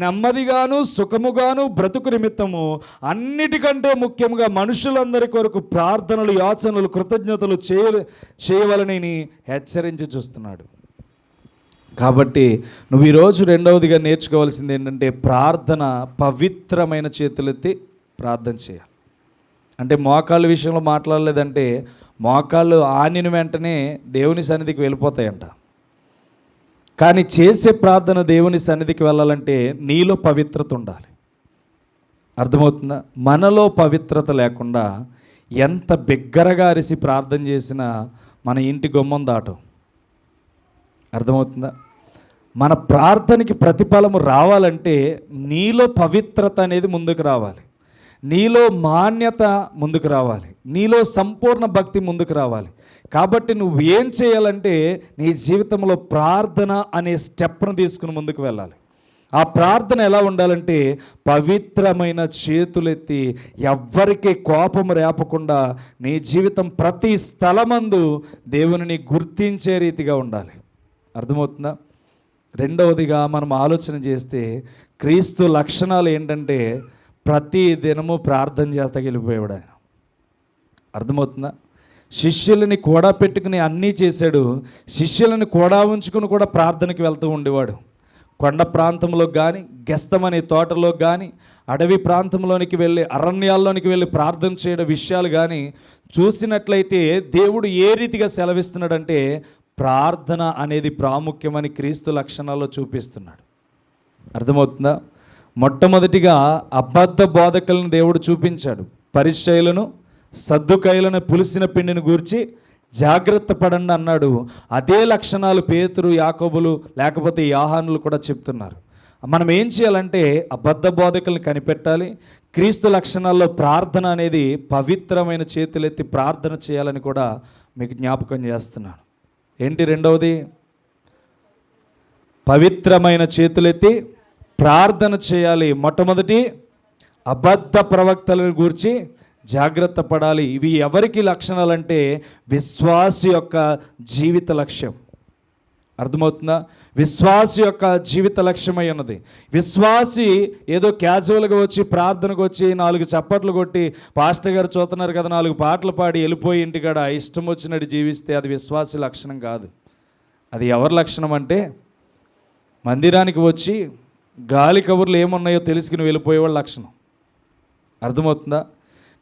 నెమ్మదిగాను సుఖముగాను బ్రతుకు నిమిత్తము అన్నిటికంటే ముఖ్యంగా మనుషులందరి కొరకు ప్రార్థనలు, యాచనలు, కృతజ్ఞతలు చేయవలనని హెచ్చరించి చూస్తున్నాడు. కాబట్టి నువ్వు ఈరోజు రెండవదిగా నేర్చుకోవాల్సింది ఏంటంటే ప్రార్థన, పవిత్రమైన చేతులెత్తి ప్రార్థన చేయాలి. అంటే మోకాళ్ళ విషయంలో మాట్లాడలేదంటే మోకాళ్ళు ఆనిన వెంటనే దేవుని సన్నిధికి వెళ్ళిపోతాయంట. కానీ చేసే ప్రార్థన దేవుని సన్నిధికి వెళ్ళాలంటే నీలో పవిత్రత ఉండాలి. అర్థమవుతుందా? మనలో పవిత్రత లేకుండా ఎంత బిగ్గరగా అరిసి ప్రార్థన చేసినా మన ఇంటి గుమ్మం దాటం. అర్థమవుతుందా? మన ప్రార్థనకి ప్రతిఫలము రావాలంటే నీలో పవిత్రత అనేది ముందుకు రావాలి, నీలో మాన్యత ముందుకు రావాలి, నీలో సంపూర్ణ భక్తి ముందుకు రావాలి. కాబట్టి నువ్వు ఏం చేయాలంటే నీ జీవితంలో ప్రార్థన అనే స్టెప్ను తీసుకుని ముందుకు వెళ్ళాలి. ఆ ప్రార్థన ఎలా ఉండాలంటే పవిత్రమైన చేతులెత్తి ఎవ్వరికీ కోపం రేపకుండా నీ జీవితం ప్రతి స్థలమందు దేవునిని గుర్తించే రీతిగా ఉండాలి. అర్థమవుతుందా? రెండవదిగా మనం ఆలోచన చేస్తే క్రీస్తు లక్షణాలు ఏంటంటే ప్రతి దినము ప్రార్థన చేస్తా వెళ్ళిపోయేవాడు ఆయన. అర్థమవుతుందా? శిష్యులని కూడా పెట్టుకుని అన్నీ చేశాడు. శిష్యులను కూడా ఉంచుకుని కూడా ప్రార్థనకి వెళ్తూ ఉండేవాడు. కొండ ప్రాంతంలో కానీ, గెస్తమనే తోటలో కానీ, అడవి ప్రాంతంలోనికి వెళ్ళి, అరణ్యాల్లోనికి వెళ్ళి ప్రార్థన చేయడం విషయాలు కానీ చూసినట్లయితే దేవుడు ఏ రీతిగా సెలవిస్తున్నాడంటే ప్రార్థన అనేది ప్రాముఖ్యమని క్రీస్తు లక్షణాల్లో చూపిస్తున్నాడు. అర్థమవుతుందా? మొట్టమొదటిగా అబద్ధ బోధకులను దేవుడు చూపించాడు. పరిసయ్యులను, సద్దుకయ్యులను, పులిసిన పిండిని గూర్చి జాగ్రత్త పడండి అన్నాడు. అదే లక్షణాలు పేతురు, యాకోబులు లేకపోతే యోహానులు కూడా చెప్తున్నారు. మనం ఏం చేయాలంటే అబద్ధ బోధకులను కనిపెట్టాలి. క్రీస్తు లక్షణాల్లో ప్రార్థన అనేది పవిత్రమైన చేతులెత్తి ప్రార్థన చేయాలని కూడా మీకు జ్ఞాపకం చేస్తున్నాను. ఏంటి రెండవది? పవిత్రమైన చేతులెత్తి ప్రార్థన చేయాలి. మొట్టమొదటి అబద్ధ ప్రవక్తలను గూర్చి జాగ్రత్త పడాలి. ఇవి ఎవరికి లక్షణాలంటే విశ్వాసి యొక్క జీవిత లక్ష్యం. అర్థమవుతుందా? విశ్వాసి యొక్క జీవిత లక్ష్యమై ఉన్నది. విశ్వాసి ఏదో క్యాజువల్గా వచ్చి ప్రార్థనకు వచ్చి 4 చప్పట్లు కొట్టి పాస్టర్ గారు చూస్తున్నారు కదా 4 పాటలు పాడి వెళ్ళిపోయి ఇంటికాడ ఇష్టం వచ్చినట్టు జీవిస్తే అది విశ్వాసి లక్షణం కాదు. అది ఎవరి లక్షణం అంటే మందిరానికి వచ్చి గాలి కబుర్లు ఏమున్నాయో తెలుసుకుని వెళ్ళిపోయేవాళ్ళ లక్షణం. అర్థమవుతుందా?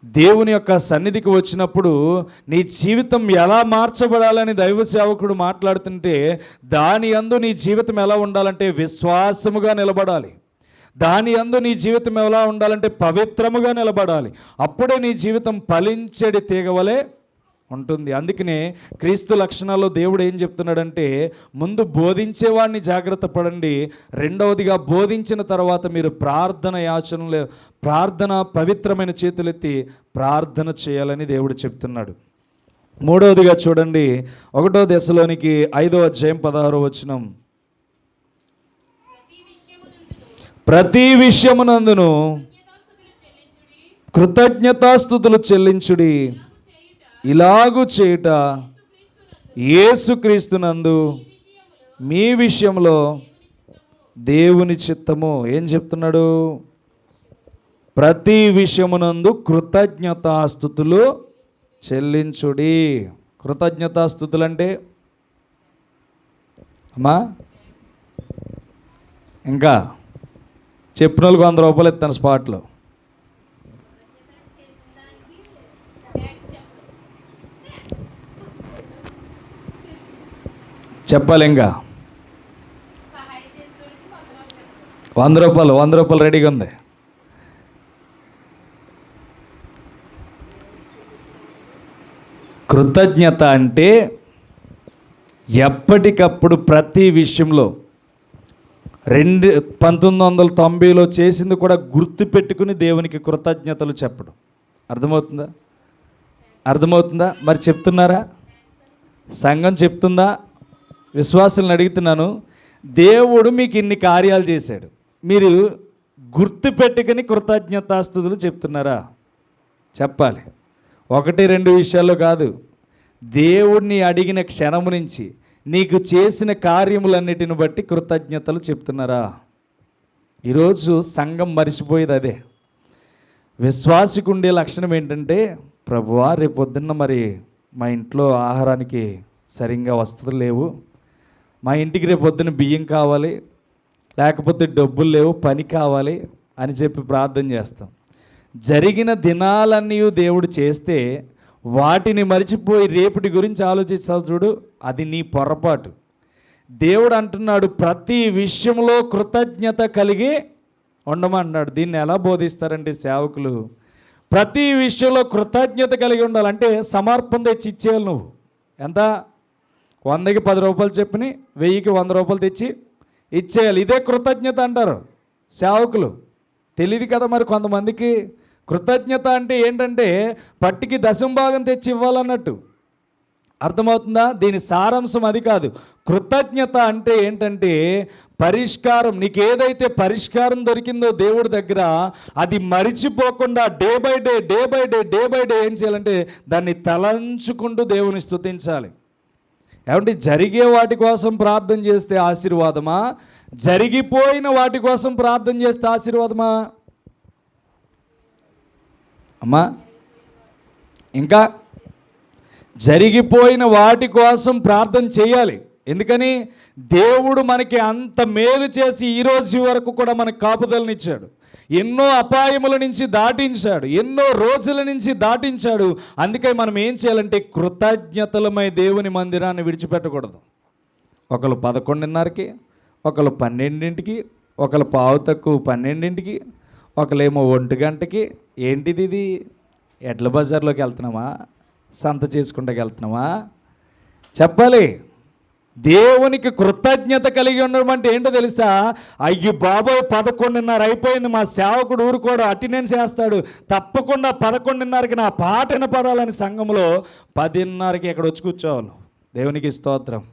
దేవుని యొక్క సన్నిధికి వచ్చినప్పుడు నీ జీవితం ఎలా మార్చబడాలని దైవ సేవకుడు మాట్లాడుతుంటే దాని యందు నీ జీవితం ఎలా ఉండాలంటే విశ్వాసముగా నిలబడాలి. దాని యందు నీ జీవితం ఎలా ఉండాలంటే పవిత్రముగా నిలబడాలి. అప్పుడే నీ జీవితం ఫలించడి తీగవలే ఉంటుంది. అందుకనే క్రీస్తు లక్షణాల్లో దేవుడు ఏం చెప్తున్నాడంటే ముందు బోధించేవాడిని జాగ్రత్త పడండి, రెండవదిగా బోధించిన తర్వాత మీరు ప్రార్థన యాచనలు, ప్రార్థన పవిత్రమైన చేతులెత్తి ప్రార్థన చేయాలని దేవుడు చెప్తున్నాడు. మూడవదిగా చూడండి 1 దశలోనికి 5వ అధ్యాయం 16వ వచనం. ప్రతి విషయమునందును కృతజ్ఞతాస్తుతులు చెల్లించుడి, ఇలాగు చేయుట యేసుక్రీస్తునందు మీ విషయంలో దేవుని చిత్తము. ఏం చెప్తున్నాడు? ప్రతి విషయమునందు కృతజ్ఞతాస్తుతులు చెల్లించుడి. కృతజ్ఞతాస్తుతులు అంటే అమ్మా ఇంకా చెప్పిన వాళ్ళకి 100 రూపాయలు ఇస్తాను స్పాట్లో. చెప్పాలి ఇంకా 100 రూపాయలు రెడీగా ఉంది. కృతజ్ఞత అంటే ఎప్పటికప్పుడు ప్రతి విషయంలో 1990లో చేసింది కూడా గుర్తు పెట్టుకుని దేవునికి కృతజ్ఞతలు చెప్పడం. అర్థమవుతుందా? మరి చెప్తున్నారా? సంఘం చెప్తుందా? విశ్వాసులను అడుగుతున్నాను, దేవుడు మీకు ఇన్ని కార్యాలు చేశాడు, మీరు గుర్తు పెట్టుకుని కృతజ్ఞతాస్తుతులు చెప్తున్నారా? చెప్పాలి. 1-2 విషయాల్లో కాదు, దేవుడిని అడిగిన క్షణము నుంచి నీకు చేసిన కార్యములన్నిటిని బట్టి కృతజ్ఞతలు చెప్తున్నారా? ఈరోజు సంఘం మరిచిపోయేది అదే. విశ్వాసికి ఉండే లక్షణం ఏంటంటే, ప్రభువా రేపు పొద్దున్న మరి మా ఇంట్లో ఆహారానికి సరిగ్గా వసతులు లేవు, మా ఇంటికి రేపు పొద్దున్న బియ్యం కావాలి, లేకపోతే డబ్బులు లేవు, పని కావాలి అని చెప్పి ప్రార్థన చేస్తాం. జరిగిన దినాలన్నీ దేవుడు చేస్తే వాటిని మరిచిపోయి రేపటి గురించి ఆలోచిస్తావు చూడు, అది నీ పొరపాటు. దేవుడు అంటున్నాడు ప్రతి విషయంలో కృతజ్ఞత కలిగి ఉండమన్నాడు. దీన్ని ఎలా బోధిస్తారంటే సేవకులు, ప్రతి విషయంలో కృతజ్ఞత కలిగి ఉండాలంటే సమర్పణ తెచ్చి ఇచ్చేయాలి. నువ్వు ఎంత 100కి 10 రూపాయలు చెప్పని 1000కి 100 రూపాయలు తెచ్చి ఇచ్చేయాలి. ఇదే కృతజ్ఞత అంటారు సేవకులు. తెలియదు కదా మరి కొంతమందికి. కృతజ్ఞత అంటే ఏంటంటే పట్టికి 10% తెచ్చి ఇవ్వాలన్నట్టు. అర్థమవుతుందా? దీని సారాంశం అది కాదు. కృతజ్ఞత అంటే ఏంటంటే పరిష్కారం. నీకు ఏదైతే పరిష్కారం దొరికిందో దేవుడి దగ్గర, అది మరిచిపోకుండా డే బై డే ఏం చేయాలంటే దాన్ని తలంచుకుంటూ దేవుని స్తుతించాలి. ఏమంటే జరిగే వాటి కోసం ప్రార్థన చేస్తే ఆశీర్వాదమా, జరిగిపోయిన వాటి కోసం ప్రార్థన చేస్తే ఆశీర్వాదమా? అమ్మా ఇంకా జరిగిపోయిన వాటి కోసం ప్రార్థన చేయాలి. ఎందుకని? దేవుడు మనకి అంత మేలు చేసి ఈరోజు వరకు కూడా మనకు కాపుదలనిచ్చాడు, ఎన్నో అపాయముల నుంచి దాటించాడు, ఎన్నో రోజుల నుంచి దాటించాడు. అందుకే మనం ఏం చేయాలంటే కృతజ్ఞతలమై దేవుని మందిరాన్ని విడిచిపెట్టకూడదు. ఒకళ్ళు 11:30కి, ఒకళ్ళు 12ంటికి, ఒకళ్ళు 12:15, ఒకళ్ళేమో 1 గంటకి. ఏంటిది ఇది? ఎడ్ల బజార్లోకి వెళ్తున్నామా, సంత చేసుకుంటాకి వెళ్తున్నామా? చెప్పాలి. దేవునికి కృతజ్ఞత కలిగి ఉండడం అంటే ఏంటో తెలుసా? అయ్యి బాబోయ్ 11:30 అయిపోయింది, మా సేవకుడు ఊరుకోడు, అటెండెన్స్ వేస్తాడు, తప్పకుండా 11:30కి నా పాట వినపడాలని సంఘంలో 10:30కి ఎక్కడ వచ్చి కూర్చోవాలి. దేవునికి స్తోత్రం.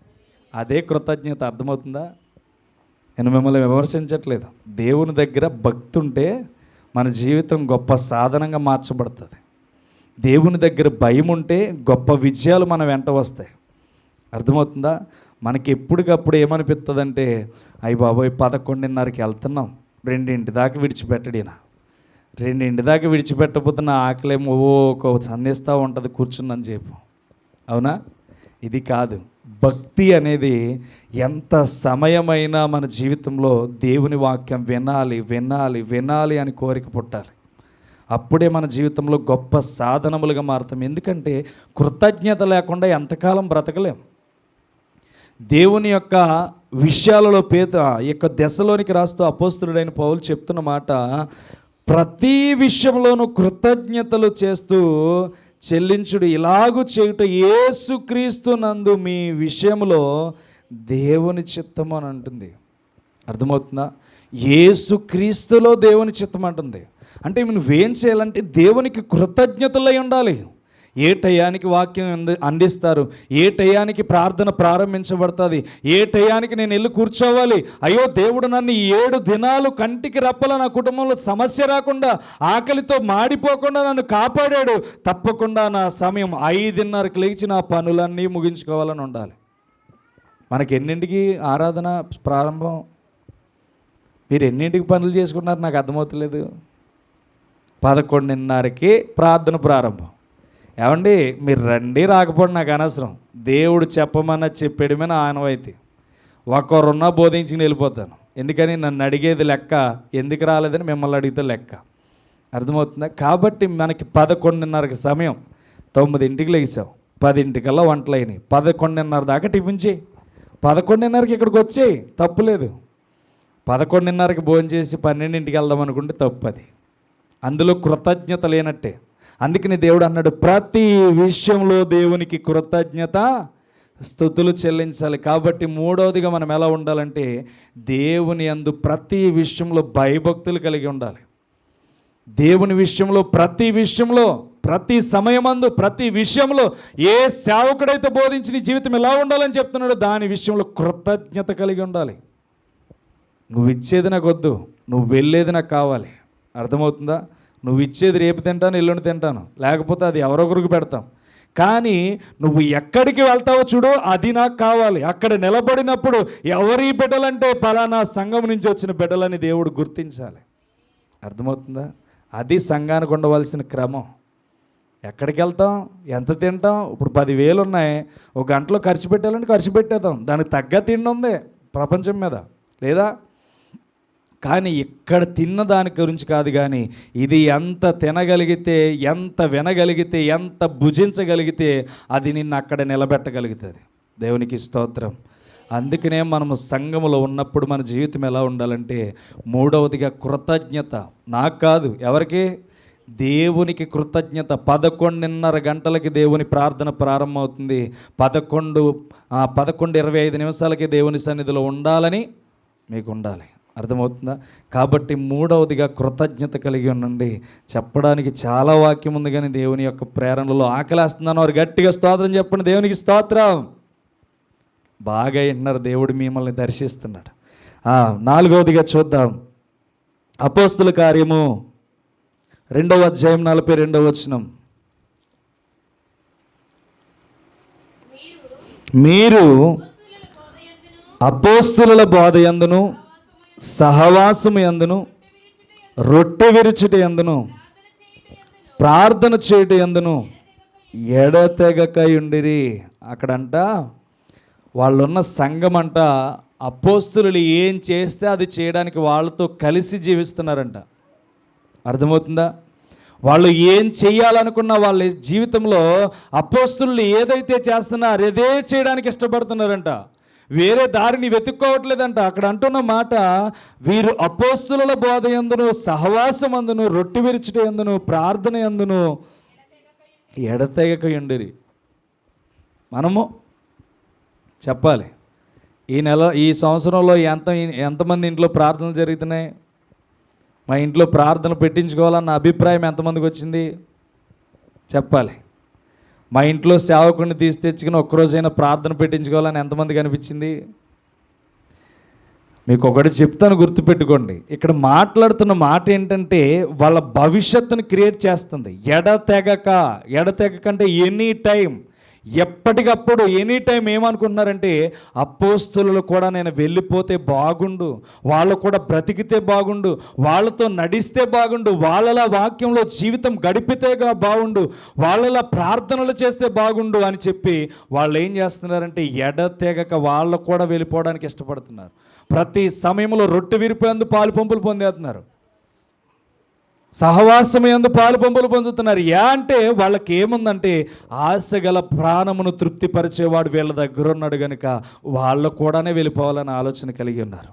అదే కృతజ్ఞత. అర్థమవుతుందా? నేను మిమ్మల్ని విమర్శించట్లేదు. దేవుని దగ్గర భక్తి ఉంటే మన జీవితం గొప్ప సాధనంగా మార్చబడుతుంది. దేవుని దగ్గర భయం ఉంటే గొప్ప విజయాలు మన వెంట వస్తాయి. అర్థమవుతుందా? మనకి ఎప్పటికప్పుడు ఏమనిపిస్తుందంటే, అయ్యి బాబోయ్ 11:30కి వెళ్తున్నాం, 2 దాకా విడిచిపెట్టడినా, 2 దాకా విడిచిపెట్టకపోతే నా ఆకలేమో ఒక సంధిస్తూ ఉంటుంది కూర్చుందని చెప్పు. అవునా? ఇది కాదు. భక్తి అనేది ఎంత సమయమైనా మన జీవితంలో దేవుని వాక్యం వినాలి వినాలి వినాలి అని కోరిక పుట్టాలి. అప్పుడే మన జీవితంలో గొప్ప సాధనములుగా మారుతాం. ఎందుకంటే కృతజ్ఞత లేకుండా ఎంతకాలం బ్రతకలేం. దేవుని యొక్క విషయాలలో యొక్క దశలోనికి రాస్తూ అపోస్తలుడైన పౌలు చెప్తున్న మాట, ప్రతి విషయంలోనూ కృతజ్ఞతలు చేస్తూ చెల్లించుడు, ఇలాగూ చేయుట యేసుక్రీస్తు నందు మీ విషయంలో దేవుని చిత్తము అని అంటుంది. అర్థమవుతుందా? యేసుక్రీస్తులో దేవుని చిత్తం అంటుంది. అంటే నువ్వేం చేయాలంటే దేవునికి కృతజ్ఞతలై ఉండాలి. ఏ టయానికి వాక్యం అందిస్తారు, ఏ టయానికి ప్రార్థన ప్రారంభించబడుతుంది, ఏ టయానికి నేను వెళ్ళి కూర్చోవాలి. అయ్యో దేవుడు నన్ను 7 దినాలు కంటికి రెప్పల నా కుటుంబంలో సమస్య రాకుండా, ఆకలితో మాడిపోకుండా నన్ను కాపాడాడు. తప్పకుండా నా సమయం 5:30కి లేచి నా పనులన్నీ ముగించుకోవాలని ఉండాలి. మనకి ఎన్నింటికి ఆరాధన ప్రారంభం? మీరు ఎన్నింటికి పనులు చేసుకున్నారు నాకు అర్థమవుతలేదు. 11:30కి ప్రార్థన ప్రారంభం. ఏమండి, మీరు రండి రాకపోండి నాకు అనవసరం. దేవుడు చెప్పమన్నా చెప్పేయడమే ఆనవాయితీ. ఒక్కరున్నా బోధించుకుని వెళ్ళిపోతాను. ఎందుకని నన్ను అడిగేది లెక్క, ఎందుకు రాలేదని మిమ్మల్ని అడిగితే లెక్క. అర్థమవుతుందా? కాబట్టి మనకి 11:30కి సమయం. 9ంటికి లేచాం, 10ంటికల్లా వంటలు అయినాయి, 11:30 దాకా టిఫిన్ చేయి, 11:30కి ఇక్కడికి వచ్చేయి, తప్పులేదు. 11:30కి భోజనం చేసి 12ంటికి వెళ్దాం అనుకుంటే తప్పు. అది అందులో కృతజ్ఞత లేనట్టే. అందుకని దేవుడు అన్నాడు, ప్రతి విషయంలో దేవునికి కృతజ్ఞత స్తుతులు చెల్లించాలి. కాబట్టి మూడవదిగా మనం ఎలా ఉండాలంటే, దేవుని యందు ప్రతి విషయంలో భయభక్తులు కలిగి ఉండాలి. దేవుని విషయంలో ప్రతి విషయంలో, ప్రతి సమయమందు, ప్రతి విషయంలో ఏ సేవకుడైతే బోధించి నీ జీవితం ఎలా ఉండాలని చెప్తున్నాడో దాని విషయంలో కృతజ్ఞత కలిగి ఉండాలి. నువ్వు ఇచ్చేది నాకు వద్దు, నువ్వు వెళ్ళేది నాకు కావాలి. అర్థమవుతుందా? నువ్వు ఇచ్చేది రేపు తింటాను, ఎల్లుండి తింటాను, లేకపోతే అది ఎవరొకరికి పెడతాం. కానీ నువ్వు ఎక్కడికి వెళ్తావో చూడు, అది నాకు కావాలి. అక్కడ నిలబడినప్పుడు ఎవరి బిడ్డలంటే పలానా సంఘం నుంచి వచ్చిన బిడ్డలని దేవుడు గుర్తించాలి. అర్థమవుతుందా? అది సంఘానికి ఉండవలసిన క్రమం. ఎక్కడికి వెళ్తాం, ఎంత తింటాం? ఇప్పుడు 10,000 ఉన్నాయి, ఒక గంటలో ఖర్చు పెట్టాలంటే ఖర్చు పెట్టేద్దాం. దానికి తగ్గ తిండి ఉంది ప్రపంచం మీద, లేదా? కానీ ఇక్కడ తిన్న దాని గురించి కాదు, కానీ ఇది ఎంత తినగలిగితే, ఎంత వినగలిగితే, ఎంత భుజించగలిగితే అది నిన్ను అక్కడ నిలబెట్టగలుగుతుంది. దేవునికి స్తోత్రం. అందుకనే మనము సంఘములో ఉన్నప్పుడు మన జీవితం ఎలా ఉండాలంటే, మూడవదిగా కృతజ్ఞత. నాకు కాదు, ఎవరికి? దేవునికి కృతజ్ఞత. 11:30 గంటలకి దేవుని ప్రార్థన ప్రారంభమవుతుంది. 11:25 దేవుని సన్నిధిలో ఉండాలని మీకు ఉండాలి. అర్థమవుతుందా? కాబట్టి మూడవదిగా కృతజ్ఞత కలిగి ఉండండి. చెప్పడానికి చాలా వాక్యం ఉంది, కానీ దేవుని యొక్క ప్రేరణలో ఆకలేస్తున్నాను వారు గట్టిగా స్తోత్రం చెప్పండి. దేవునికి స్తోత్రం. బాగా వింటున్నారు, దేవుడు మిమ్మల్ని దర్శిస్తున్నాడు. 4వదిగా చూద్దాం. అపోస్తుల కార్యము 2వ అధ్యాయం 42వ వచనం. మీరు అపోస్తుల బోధ యందును, సహవాసము యందును, రొట్టె విరుచుట యందును, ప్రార్థన చేయుట యందును ఎడతెగక ఉండిరి. అక్కడంట వాళ్ళున్న సంఘం అంట అపోస్తులు ఏం చేస్తే అది చేయడానికి వాళ్ళతో కలిసి జీవిస్తున్నారంట. అర్థమవుతుందా? వాళ్ళు ఏం చేయాలనుకున్న వాళ్ళ జీవితంలో అపోస్తులు ఏదైతే చేస్తున్నారో అదే చేయడానికి ఇష్టపడుతున్నారంట. వేరే దారిని వెతుక్కోవట్లేదంట. అక్కడ అంటున్న మాట, వీరు అపోస్తుల బోధ యందును, సహవాసం అందును, రొట్టె విరుచుట యందును, ప్రార్థన యందును ఎడతెగక ఉండిరి. మనము చెప్పాలి, ఈ సంవత్సరంలో ఎంతమంది ఇంట్లో ప్రార్థనలు జరుగుతున్నాయి? మా ఇంట్లో ప్రార్థన పెట్టించుకోవాలన్న అభిప్రాయం ఎంతమందికి వచ్చింది? చెప్పాలి. మా ఇంట్లో సేవకుడిని తీసి తెచ్చుకుని ఒక్కరోజైనా ప్రార్థన పెట్టించుకోవాలని ఎంతమందికి అనిపించింది? మీకు ఒకటి చెప్తాను, గుర్తుపెట్టుకోండి. ఇక్కడ మాట్లాడుతున్న మాట ఏంటంటే వాళ్ళ భవిష్యత్తును క్రియేట్ చేస్తుంది. ఎడతెగక అంటే ఎనీ టైం, ఎప్పటికప్పుడు, ఎనీ టైం ఏమనుకుంటున్నారంటే, అపోస్తులు కూడా నేను వెళ్ళిపోతే బాగుండు, వాళ్ళు కూడా బ్రతికితే బాగుండు, వాళ్ళతో నడిస్తే బాగుండు, వాళ్ళలా వాక్యంలో జీవితం గడిపితేగా బాగుండు, వాళ్ళలా ప్రార్థనలు చేస్తే బాగుండు అని చెప్పి వాళ్ళు ఏం చేస్తున్నారంటే ఎడతెగక వాళ్ళు కూడా వెళ్ళిపోవడానికి ఇష్టపడుతున్నారు. ప్రతి సమయంలో రొట్టె విరిపోయేందు పాలు పంపులు పొందేస్తున్నారు, సహవాసం యందు పాలు పంపులు పొందుతున్నారు. అంటే వాళ్ళకి ఏముందంటే, ఆశగల ప్రాణమును తృప్తిపరిచేవాడు వీళ్ళ దగ్గర ఉన్నాడు కనుక వాళ్ళు కూడానే వెళ్ళిపోవాలని ఆలోచన కలిగి ఉన్నారు.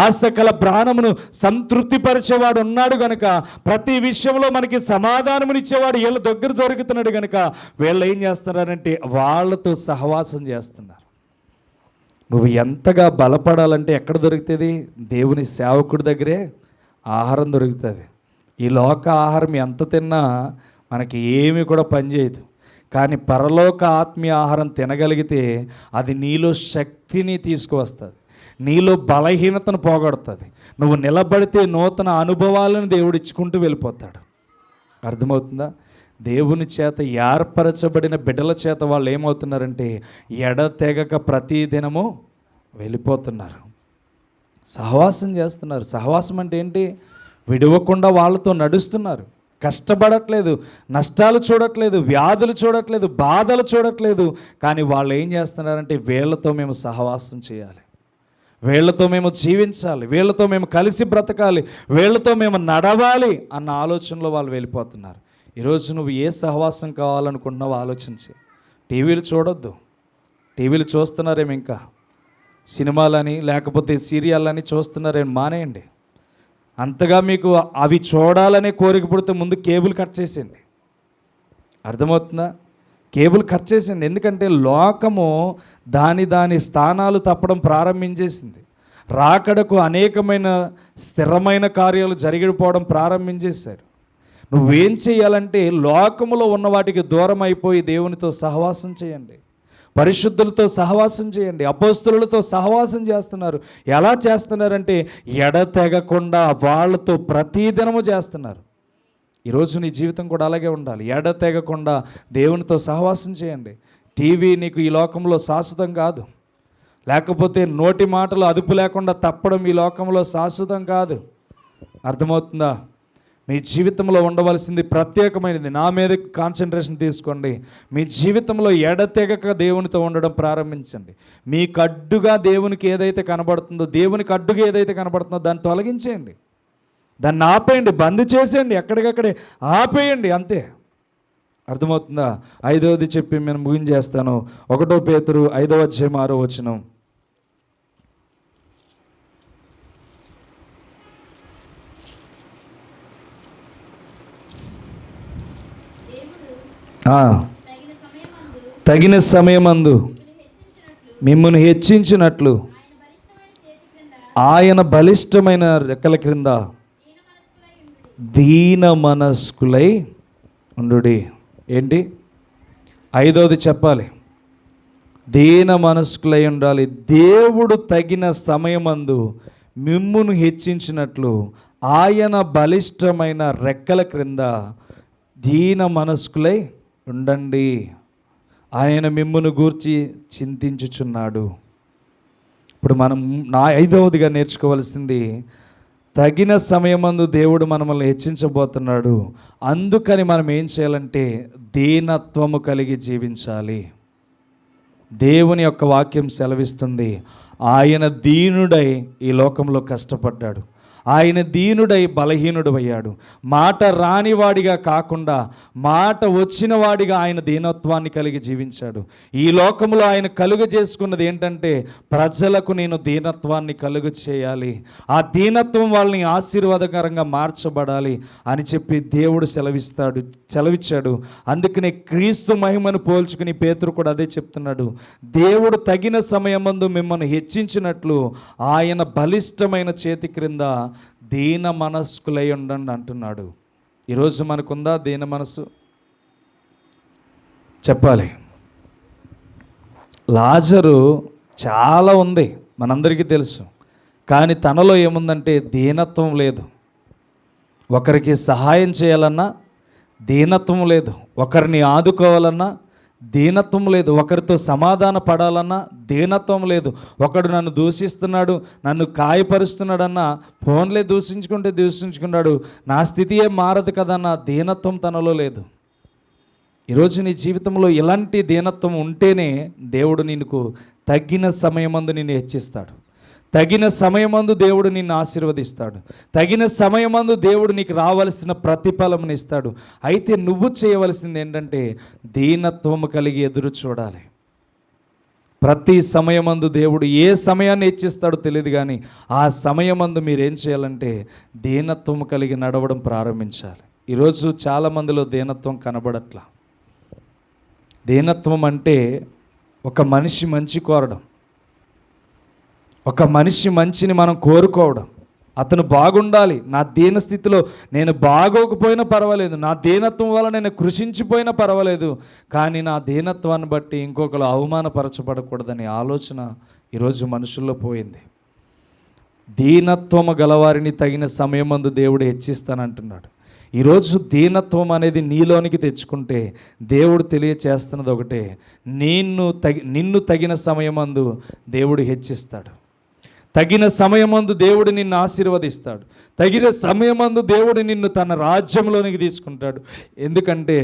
ఆశగల ప్రాణమును సంతృప్తిపరిచేవాడు ఉన్నాడు కనుక, ప్రతి విషయంలో మనకి సమాధానమునిచ్చేవాడు వీళ్ళ దగ్గర దొరుకుతున్నాడు కనుక వీళ్ళు ఏం చేస్తున్నారంటే వాళ్ళతో సహవాసం చేస్తున్నారు. నువ్వు ఎంతగా బలపడాలంటే ఎక్కడ దొరుకుతుంది? దేవుని సేవకుడి దగ్గరే ఆహారం దొరుకుతుంది. ఈ లోక ఆహారం ఎంత తిన్నా మనకి ఏమీ కూడా పనిచేయదు. కానీ పరలోక ఆత్మీయ ఆహారం తినగలిగితే అది నీలో శక్తిని తీసుకువస్తుంది, నీలో బలహీనతను పోగొడుతుంది. నువ్వు నిలబడితే నూతన అనుభవాలను దేవుడు ఇచ్చుకుంటూ వెళ్ళిపోతాడు. అర్థమవుతుందా? దేవుని చేత ఏర్పరచబడిన బిడ్డల చేత వాళ్ళు ఏమవుతున్నారంటే ఎడతెగక ప్రతిదినము వెళ్ళిపోతున్నారు, సహవాసం చేస్తున్నారు. సహవాసం అంటే ఏంటి? విడవకుండా వాళ్ళతో నడుస్తున్నారు. కష్టపడట్లేదు, నష్టాలు చూడట్లేదు, వ్యాధులు చూడట్లేదు, బాధలు చూడట్లేదు. కానీ వాళ్ళు ఏం చేస్తున్నారంటే వీళ్ళతో మేము సహవాసం చేయాలి, వీళ్ళతో మేము జీవించాలి, వీళ్ళతో మేము కలిసి బ్రతకాలి, వీళ్ళతో మేము నడవాలి అన్న ఆలోచనలో వాళ్ళు వెళ్ళిపోతున్నారు. ఈరోజు నువ్వు ఏ సహవాసం కావాలనుకుంటున్నావో ఆలోచించి. టీవీలు చూడొద్దు. టీవీలు చూస్తున్నారేమో, ఇంకా సినిమాలని లేకపోతే సీరియళ్ళని చూస్తున్నారేమో, మానేయండి. అంతగా మీకు అవి చూడాలనే కోరిక పుడితే ముందు కేబుల్ కట్ చేసేయండి. అర్థమవుతుందా? కేబుల్ కట్ చేసేయండి. ఎందుకంటే లోకము దాని స్థానాలు తప్పడం ప్రారంభించేసింది. రాకడకు అనేకమైన స్థిరమైన కార్యాలు జరిగిపోవడం ప్రారంభించేశారు. నువ్వేం చేయాలంటే లోకములో ఉన్న వాటికి దూరం అయిపోయి దేవునితో సహవాసం చేయండి, పరిశుద్ధులతో సహవాసం చేయండి. అపోస్తలులతో సహవాసం చేస్తున్నారు. ఎలా చేస్తున్నారంటే ఎడతెగకుండా వాళ్ళతో ప్రతిదినము చేస్తున్నారు. ఈరోజు నీ జీవితం కూడా అలాగే ఉండాలి. ఎడతెగకుండా దేవునితో సహవాసం చేయండి. టీవీ నీకు ఈ లోకంలో శాశ్వతం కాదు, లేకపోతే నోటి మాటలు అదుపు లేకుండా తప్పడం ఈ లోకంలో శాశ్వతం కాదు. అర్థమవుతుందా? మీ జీవితంలో ఉండవలసింది ప్రత్యేకమైనది. నా మీద కాన్సన్ట్రేషన్ తీసుకోండి. మీ జీవితంలో ఎడతెగక దేవునితో ఉండడం ప్రారంభించండి. మీకు అడ్డుగా దేవునికి ఏదైతే కనబడుతుందో, దేవునికి అడ్డుగా ఏదైతే కనబడుతుందో దాన్ని తొలగించేయండి, దాన్ని ఆపేయండి, బంద్ చేసేయండి, ఎక్కడికక్కడే ఆపేయండి, అంతే. అర్థమవుతుందా? 5వది చెప్పి నేను ముగించేస్తాను. 1 పేతురు 5వ అధ్యాయం 6వ వచనం. తగిన సమయమందు మిమ్మును హెచ్చించినట్లు ఆయన బలిష్టమైన రెక్కల క్రింద దీన మనస్కులై ఉండుడి. ఏంటి? 5వది చెప్పాలి, దీన మనస్కులై ఉండాలి. దేవుడు తగిన సమయమందు మిమ్మును హెచ్చించినట్లు ఆయన బలిష్టమైన రెక్కల క్రింద దీన మనస్కులై ఉండండి. ఆయన మిమ్మును గూర్చి చింతించుచున్నాడు. ఇప్పుడు మనం 5వదిగా నేర్చుకోవాల్సింది, తగిన సమయమందు దేవుడు మనల్ని హెచ్చించబోతున్నాడు. అందుకని మనం ఏం చేయాలంటే దీనత్వము కలిగి జీవించాలి. దేవుని యొక్క వాక్యం సెలవిస్తుంది, ఆయన దీనుడై ఈ లోకంలో కష్టపడ్డాడు. ఆయన దీనుడై బలహీనుడు అయ్యాడు. మాట రానివాడిగా కాకుండా మాట వచ్చిన వాడిగా ఆయన దీనత్వాన్ని కలిగి జీవించాడు. ఈ లోకంలో ఆయన కలుగ చేసుకున్నది ఏంటంటే ప్రజలకు నేను దీనత్వాన్ని కలుగ చేయాలి, ఆ దీనత్వం వాళ్ళని ఆశీర్వాదకరంగా మార్చబడాలి అని చెప్పి దేవుడు సెలవిచ్చాడు. అందుకనే క్రీస్తు మహిమను పోల్చుకుని పేతురు కూడా అదే చెప్తున్నాడు. దేవుడు తగిన సమయమందు మిమ్మల్ని హెచ్చించినట్లు ఆయన బలిష్టమైన చేతి క్రింద దీన మనస్కులై ఉండండి అంటున్నాడు. ఈరోజు మనకుందా దీన మనసు? చెప్పాలి. లాజరు చాలా ఉంది, మనందరికీ తెలుసు. కానీ తనలో ఏముందంటే దీనత్వం లేదు. ఒకరికి సహాయం చేయాలన్నా దీనత్వం లేదు, ఒకరిని ఆదుకోవాలన్నా దీనత్వం లేదు, ఒకరితో సమాధాన పడాలన్నా దీనత్వం లేదు. ఒకడు నన్ను దూషిస్తున్నాడు, నన్ను గాయపరుస్తున్నాడన్నా ఫోన్లే దూషించుకున్నాడు, నా స్థితి ఏం మారదు కదన్న దీనత్వం తనలో లేదు. ఈరోజు నీ జీవితంలో ఇలాంటి దీనత్వం ఉంటేనే దేవుడు నీకు తగిన సమయమందు నిన్ను హెచ్చిస్తాడు, తగిన సమయమందు దేవుడు నిన్ను ఆశీర్వదిస్తాడు, తగిన సమయమందు దేవుడు నీకు రావాల్సిన ప్రతిఫలమును ఇస్తాడు. అయితే నువ్వు చేయవలసింది ఏంటంటే దీనత్వము కలిగి ఎదురు చూడాలి. ప్రతి సమయమందు దేవుడు ఏ సమయాన్ని హెచ్చిస్తాడో తెలియదు, కానీ ఆ సమయమందు మీరేం చేయాలంటే దీనత్వము కలిగి నడవడం ప్రారంభించాలి. ఈరోజు చాలామందిలో దీనత్వం కనబడట్లా. దీనత్వం అంటే ఒక మనిషి మంచి కోరడం, ఒక మనిషి మంచిని మనం కోరుకోవడం. అతను బాగుండాలి, నా దీన స్థితిలో నేను బాగోకపోయినా పర్వాలేదు, నా దీనత్వం వల్ల నేను కృషించిపోయినా పర్వాలేదు, కానీ నా దీనత్వాన్ని బట్టి ఇంకొకరు అవమానపరచబడకూడదనే ఆలోచన ఈరోజు మనుషుల్లో పోయింది. దీనత్వము గలవారిని తగిన సమయమందు దేవుడు హెచ్చిస్తానంటున్నాడు. ఈరోజు దీనత్వం అనేది నీలోనికి తెచ్చుకుంటే దేవుడు తెలియచేస్తున్నది ఒకటే, నిన్ను తగిన సమయమందు దేవుడు హెచ్చిస్తాడు. తగిన సమయమందు దేవుడు నిన్ను ఆశీర్వదిస్తాడు. తగిన సమయమందు దేవుడు నిన్ను తన రాజ్యంలోనికి తీసుకుంటాడు. ఎందుకంటే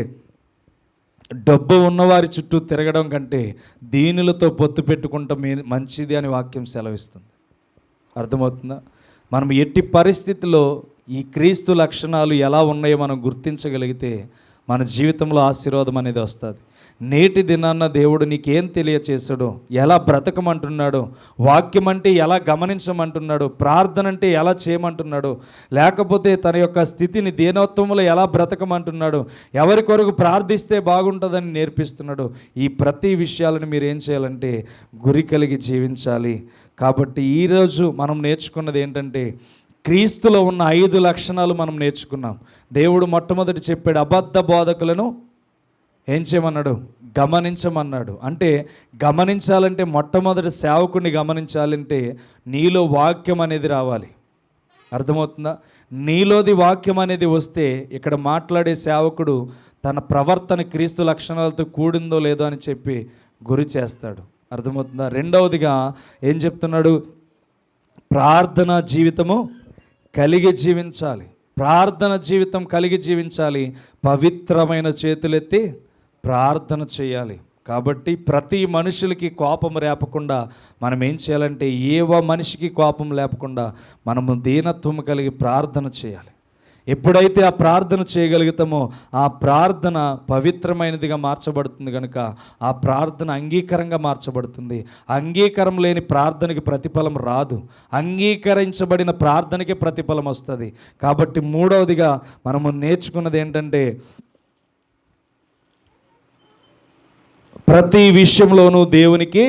డబ్బు ఉన్నవారి చుట్టూ తిరగడం కంటే దీనులతో పొత్తు పెట్టుకుంటాం మంచిది అని వాక్యం సెలవిస్తుంది. అర్థమవుతుందా? మనం ఎట్టి పరిస్థితుల్లో ఈ క్రీస్తు లక్షణాలు ఎలా ఉన్నాయో మనం గుర్తించగలిగితే మన జీవితంలో ఆశీర్వాదం అనేది వస్తుంది. నేటి దినాన్న దేవుడు నీకేం తెలియచేశాడో, ఎలా బ్రతకమంటున్నాడో, వాక్యం అంటే ఎలా గమనించమంటున్నాడో, ప్రార్థన అంటే ఎలా చేయమంటున్నాడో, లేకపోతే తన యొక్క స్థితిని దీనత్వంలో ఎలా బ్రతకమంటున్నాడో, ఎవరి కొరకు ప్రార్థిస్తే బాగుంటుందని నేర్పిస్తున్నాడో, ఈ ప్రతి విషయాలను మీరు ఏం చేయాలంటే గురి కలిగి జీవించాలి. కాబట్టి ఈరోజు మనం నేర్చుకున్నది ఏంటంటే క్రీస్తులో ఉన్న 5 లక్షణాలు మనం నేర్చుకున్నాం. దేవుడు మొట్టమొదటి చెప్పాడు, అబద్ధ బోధకులను ఏం చేయమన్నాడు? గమనించమన్నాడు. అంటే గమనించాలంటే మొట్టమొదటి సేవకుడిని గమనించాలంటే నీలో వాక్యం అనేది రావాలి. అర్థమవుతుందా? నీలోది వాక్యం అనేది వస్తే ఇక్కడ మాట్లాడే సేవకుడు తన ప్రవర్తన క్రీస్తు లక్షణాలతో కూడిందో లేదో అని చెప్పి గురి చేస్తాడు. అర్థమవుతుందా? రెండవదిగా ఏం చెప్తున్నాడు? ప్రార్థన జీవితము కలిగి జీవించాలి. ప్రార్థన జీవితం కలిగి జీవించాలి. పవిత్రమైన చేతులెత్తి ప్రార్థన చేయాలి. కాబట్టి ప్రతి మనుషులకి కోపం రేపకుండా మనం ఏం చేయాలంటే మనిషికి కోపం లేపకుండా మనము దీనత్వం కలిగి ప్రార్థన చేయాలి. ఎప్పుడైతే ఆ ప్రార్థన చేయగలుగుతామో ఆ ప్రార్థన పవిత్రమైనదిగా మార్చబడుతుంది. కనుక ఆ ప్రార్థన అంగీకారంగా మార్చబడుతుంది. అంగీకారం లేని ప్రార్థనకి ప్రతిఫలం రాదు. అంగీకరించబడిన ప్రార్థనకి ప్రతిఫలం వస్తుంది. కాబట్టి మూడవదిగా మనము నేర్చుకున్నది ఏంటంటే ప్రతి విషయంలోనూ దేవునికి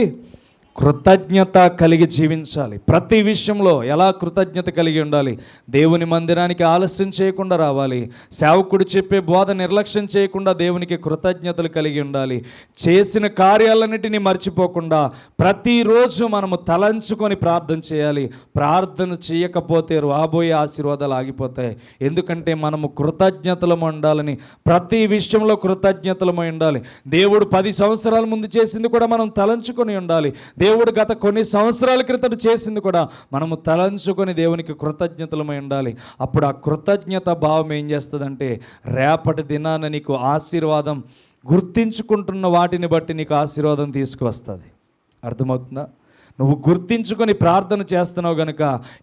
కృతజ్ఞత కలిగి జీవించాలి. ప్రతి విషయంలో ఎలా కృతజ్ఞత కలిగి ఉండాలి? దేవుని మందిరానికి ఆలస్యం చేయకుండా రావాలి. సేవకుడు చెప్పే బోధ నిర్లక్ష్యం చేయకుండా దేవునికి కృతజ్ఞతలు కలిగి ఉండాలి. చేసిన కార్యాలన్నిటినీ మర్చిపోకుండా ప్రతిరోజు మనము తలంచుకొని ప్రార్థన చేయాలి. ప్రార్థన చేయకపోతే రాబోయే ఆశీర్వాదాలు ఆగిపోతాయి. ఎందుకంటే మనము కృతజ్ఞతలము ఉండాలని, ప్రతి విషయంలో కృతజ్ఞతలమై ఉండాలి. దేవుడు 10 సంవత్సరాల ముందు చేసింది కూడా మనం తలంచుకొని ఉండాలి. దేవుడు గత కొన్ని సంవత్సరాల క్రితం చేసింది కూడా మనము తలంచుకొని దేవునికి కృతజ్ఞతలమై ఉండాలి. అప్పుడు ఆ కృతజ్ఞత భావం ఏం చేస్తుందంటే రేపటి దినాన నీకు ఆశీర్వాదం, గుర్తించుకుంటున్న వాటిని బట్టి నీకు ఆశీర్వాదం తీసుకువస్తుంది. అర్థమవుతుందా? నువ్వు గుర్తించుకొని ప్రార్థన చేస్తున్నావు కనుక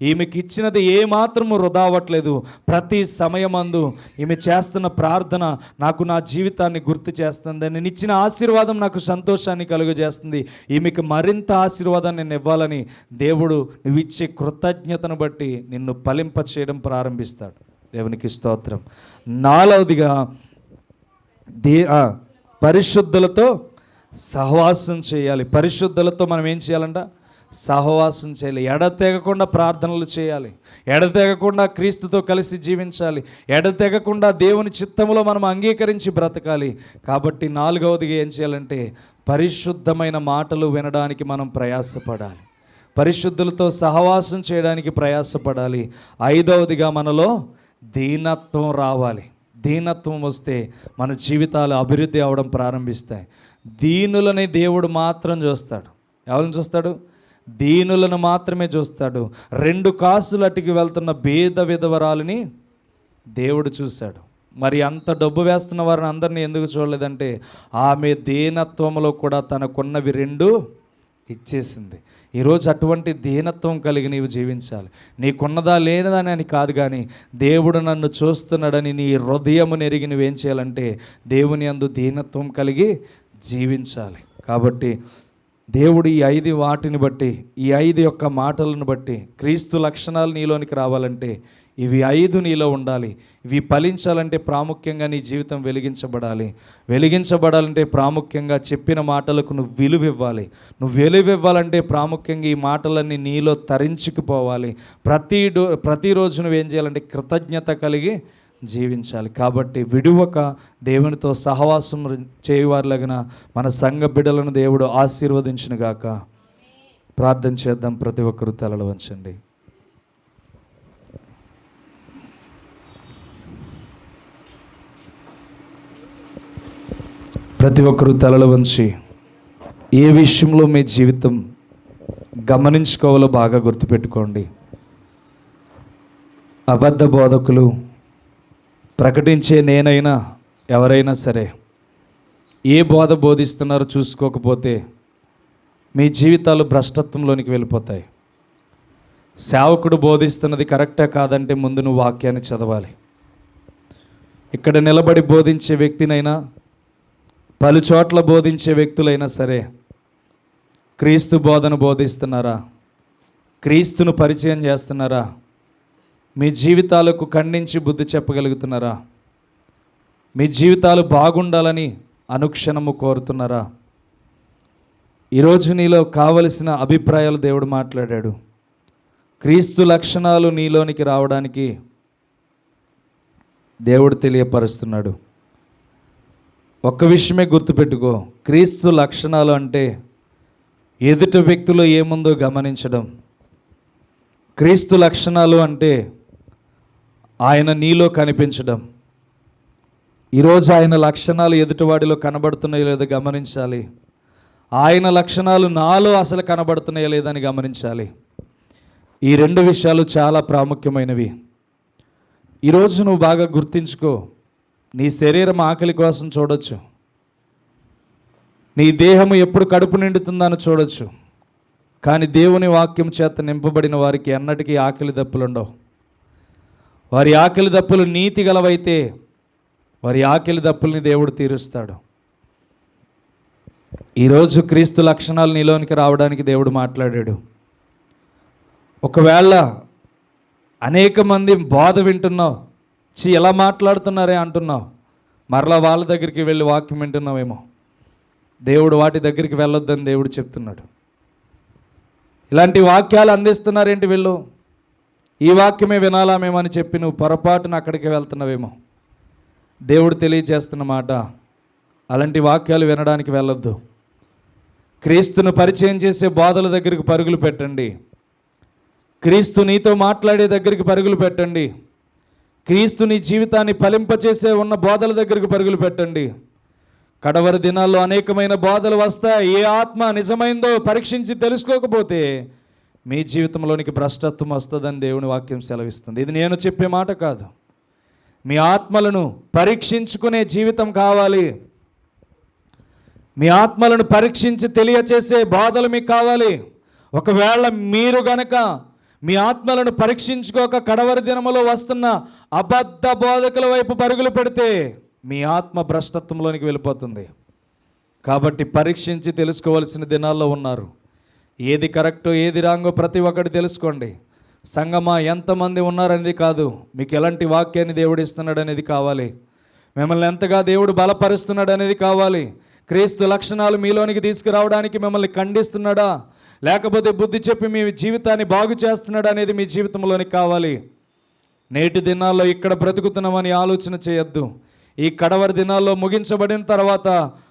ఈమెకి ఇచ్చినది ఏమాత్రము వృధా అవ్వట్లేదు. ప్రతి సమయమందు ఈమె చేస్తున్న ప్రార్థన నాకు నా జీవితాన్ని గుర్తు చేస్తుంది. నేను ఇచ్చిన ఆశీర్వాదం నాకు సంతోషాన్ని కలుగజేస్తుంది. ఈమెకి మరింత ఆశీర్వాదాన్ని నేను ఇవ్వాలని దేవుడు నువ్వు ఇచ్చే కృతజ్ఞతను బట్టి నిన్ను ఫలింప చేయడం ప్రారంభిస్తాడు. దేవునికి స్తోత్రం. నాలుగవదిగా పరిశుద్ధులతో సహవాసం చేయాలి. పరిశుద్ధులతో మనం ఏం చేయాలంట? సహవాసం చేయాలి. ఎడతెగకుండా ప్రార్థనలు చేయాలి. ఎడతెగకుండా క్రీస్తుతో కలిసి జీవించాలి. ఎడతెగకుండా దేవుని చిత్తంలో మనం అంగీకరించి బ్రతకాలి. కాబట్టి నాలుగవదిగా ఏం చేయాలంటే పరిశుద్ధమైన మాటలు వినడానికి మనం ప్రయాసపడాలి. పరిశుద్ధులతో సహవాసం చేయడానికి ప్రయాసపడాలి. ఐదవదిగా మనలో దీనత్వం రావాలి. దీనత్వం వస్తే మన జీవితాలు అభివృద్ధి అవడం ప్రారంభిస్తాయి. దీనులని దేవుడు మాత్రం చూస్తాడు. ఎవరిని చూస్తాడు? దీనులను మాత్రమే చూస్తాడు. 2 కాసులు అటుకి వెళ్తున్న బీద విధవరాలిని దేవుడు చూశాడు. మరి అంత డబ్బు వేస్తున్న వారిని అందరినీ ఎందుకు చూడలేదంటే ఆమె దీనత్వంలో కూడా తనకున్నవి 2 ఇచ్చేసింది. ఈరోజు అటువంటి దీనత్వం కలిగి నీవు జీవించాలి. నీకున్నదా లేనిదని అని కాదు, కానీ దేవుడు నన్ను చూస్తున్నాడని నీ హృదయము నెరిగి నువ్వేం చేయాలంటే దేవుని యందు దీనత్వం కలిగి జీవించాలి. కాబట్టి దేవుడు ఈ 5 వాటిని బట్టి, ఈ 5 యొక్క మాటలను బట్టి క్రీస్తు లక్షణాలు నీలోనికి రావాలంటే ఇవి 5 నీలో ఉండాలి. ఇవి ఫలించాలంటే ప్రాముఖ్యంగా నీ జీవితం వెలిగించబడాలి. వెలిగించబడాలంటే ప్రాముఖ్యంగా చెప్పిన మాటలకు నువ్వు విలువ ఇవ్వాలి. నువ్వు విలువ ఇవ్వాలంటే ప్రాముఖ్యంగా ఈ మాటలన్నీ నీలో తరించుకుపోవాలి. ప్రతిరోజు నువ్వేం చేయాలంటే కృతజ్ఞత కలిగి జీవించాలి. కాబట్టి విడువక దేవునితో సహవాసం చేయవారులగిన మన సంఘ బిడ్డలను దేవుడు ఆశీర్వదించునుగాక. ప్రార్థన చేద్దాం. ప్రతి ఒక్కరూ తలలు వంచండి. ప్రతి ఒక్కరూ తలలు వంచి ఏ విషయంలో మీ జీవితం గమనించుకోవాలో బాగా గుర్తుపెట్టుకోండి. అబద్ధ బోధకులు, ప్రకటించే నేనైనా ఎవరైనా సరే ఏ బోధ బోధిస్తున్నారో చూసుకోకపోతే మీ జీవితాలు భ్రష్టత్వంలోనికి వెళ్ళిపోతాయి. సేవకుడు బోధిస్తున్నది కరెక్టా కాదంటే ముందు నువ్వు వాక్యాన్ని చదవాలి. ఇక్కడ నిలబడి బోధించే వ్యక్తినైనా, పలు చోట్ల బోధించే వ్యక్తులైనా సరే క్రీస్తు బోధన బోధిస్తున్నారా? క్రీస్తును పరిచయం చేస్తున్నారా? మీ జీవితాలకు ఖండించి బుద్ధి చెప్పగలుగుతున్నారా? మీ జీవితాలు బాగుండాలని అనుక్షణము కోరుతున్నారా? ఈరోజు నీలో కావలసిన అభిప్రాయాలు దేవుడు మాట్లాడాడు. క్రీస్తు లక్షణాలు నీలోనికి రావడానికి దేవుడు తెలియపరుస్తున్నాడు. ఒక్క విషయమే గుర్తుపెట్టుకో, క్రీస్తు లక్షణాలు అంటే ఎదుటి వ్యక్తిలో ఏముందో గమనించడం. క్రీస్తు లక్షణాలు అంటే ఆయన నీలో కనిపించడం. ఈరోజు ఆయన లక్షణాలు ఎదుటివాడిలో కనబడుతున్నాయో లేదో గమనించాలి. ఆయన లక్షణాలు నాలో అసలు కనబడుతున్నాయో లేదని గమనించాలి. ఈ రెండు విషయాలు చాలా ప్రాముఖ్యమైనవి. ఈరోజు నువ్వు బాగా గుర్తించుకో. నీ శరీరం ఆకలి కోసం చూడొచ్చు, నీ దేహము ఎప్పుడు కడుపు నిండుతుందని చూడొచ్చు, కానీ దేవుని వాక్యం చేత నింపబడిన వారికి ఎన్నటికీ ఆకలి దప్పులు ఉండవు. వారి ఆకలి దప్పులు నీతి గలవైతే వారి ఆకలి దప్పుల్ని దేవుడు తీరుస్తాడు. ఈరోజు క్రీస్తు లక్షణాలు నీలోనికి రావడానికి దేవుడు మాట్లాడాడు. ఒకవేళ అనేక మంది బోధ వింటున్నావు, ఎలా మాట్లాడుతున్నారే అంటున్నావు, మరలా వాళ్ళ దగ్గరికి వెళ్ళి వాక్యం వింటున్నావేమో. దేవుడు వాటి దగ్గరికి వెళ్ళొద్దని దేవుడు చెప్తున్నాడు. ఇలాంటి వాక్యాలు అందిస్తున్నారేంటి వీళ్ళు, ఈ వాక్యమే వినాలా మేమని చెప్పి నువ్వు పొరపాటున అక్కడికి వెళ్తున్నావేమో. దేవుడు తెలియజేస్తున్న మాట, అలాంటి వాక్యాలు వినడానికి వెళ్ళొద్దు. క్రీస్తును పరిచయం చేసే బోధల దగ్గరికి పరుగులు పెట్టండి. క్రీస్తు నీతో మాట్లాడే దగ్గరికి పరుగులు పెట్టండి. క్రీస్తు నీ జీవితాన్ని ఫలింపచేసే ఉన్న బోధల దగ్గరికి పరుగులు పెట్టండి. కడవరి దినాల్లో అనేకమైన బోధలు వస్తాయి. ఏ ఆత్మ నిజమైందో పరీక్షించి తెలుసుకోకపోతే మీ జీవితంలోనికి భ్రష్టత్వం వస్తుందని దేవుని వాక్యం సెలవిస్తుంది. ఇది నేను చెప్పే మాట కాదు. మీ ఆత్మలను పరీక్షించుకునే జీవితం కావాలి. మీ ఆత్మలను పరీక్షించి తెలియచేసే బోధలు మీకు కావాలి. ఒకవేళ మీరు గనక మీ ఆత్మలను పరీక్షించుకోక కడవరి దినములో వస్తున్న అబద్ధ బోధకుల వైపు పరుగులు పెడితే మీ ఆత్మ భ్రష్టత్వంలోనికి వెళ్ళిపోతుంది. కాబట్టి పరీక్షించి తెలుసుకోవాల్సిన దినాల్లో ఉన్నారు. ఏది కరెక్టో ఏది రాంగో ప్రతి ఒక్కటి తెలుసుకోండి. సంగమా ఎంతమంది ఉన్నారనేది కాదు, మీకు ఎలాంటి వాక్యాన్ని దేవుడు ఇస్తున్నాడు అనేది కావాలి. మిమ్మల్ని ఎంతగా దేవుడు బలపరుస్తున్నాడు అనేది కావాలి. క్రీస్తు లక్షణాలు మీలోనికి తీసుకురావడానికి మిమ్మల్ని ఖండిస్తున్నాడా, లేకపోతే బుద్ధి చెప్పి మీ జీవితాన్ని బాగు చేస్తున్నాడా అనేది మీ జీవితంలోనికి కావాలి. నేటి దినాల్లో ఇక్కడ బ్రతుకుతున్నామని ఆలోచన చేయొద్దు. ఈ కడవరి దినాల్లో ముగించబడిన తర్వాత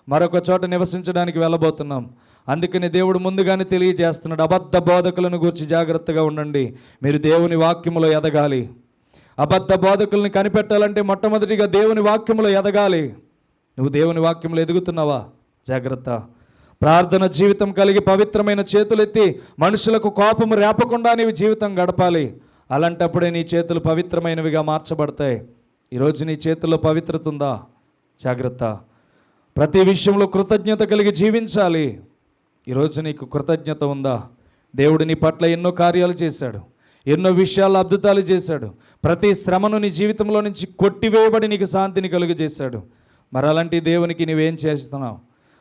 మరొక చోట నివసించడానికి వెళ్ళబోతున్నాం. అందుకని దేవుడు ముందుగానే తెలియజేస్తున్నాడు, అబద్ధ బోధకులను గురించి జాగ్రత్తగా ఉండండి. మీరు దేవుని వాక్యములో ఎదగాలి. అబద్ధ బోధకుల్ని కనిపెట్టాలంటే మొట్టమొదటిగా దేవుని వాక్యములో ఎదగాలి. నువ్వు దేవుని వాక్యంలో ఎదుగుతున్నావా? జాగ్రత్త. ప్రార్థన జీవితం కలిగి పవిత్రమైన చేతులెత్తి మనుషులకు కోపము రేపకుండా నీవు జీవితం గడపాలి. అలాంటప్పుడే నీ చేతులు పవిత్రమైనవిగా మార్చబడతాయి. ఈరోజు నీ చేతుల్లో పవిత్రత ఉందా? జాగ్రత్త. ప్రతి విషయంలో కృతజ్ఞత కలిగి జీవించాలి. ఈరోజు నీకు కృతజ్ఞత ఉందా? దేవుడు నీ పట్ల ఎన్నో కార్యాలు చేశాడు, ఎన్నో విషయాలు అద్భుతాలు చేశాడు. ప్రతి శ్రమను నీ జీవితంలో నుంచి కొట్టివేయబడి నీకు శాంతిని కలుగజేశాడు. మరి అలాంటి దేవునికి నువ్వేం చేస్తున్నావు?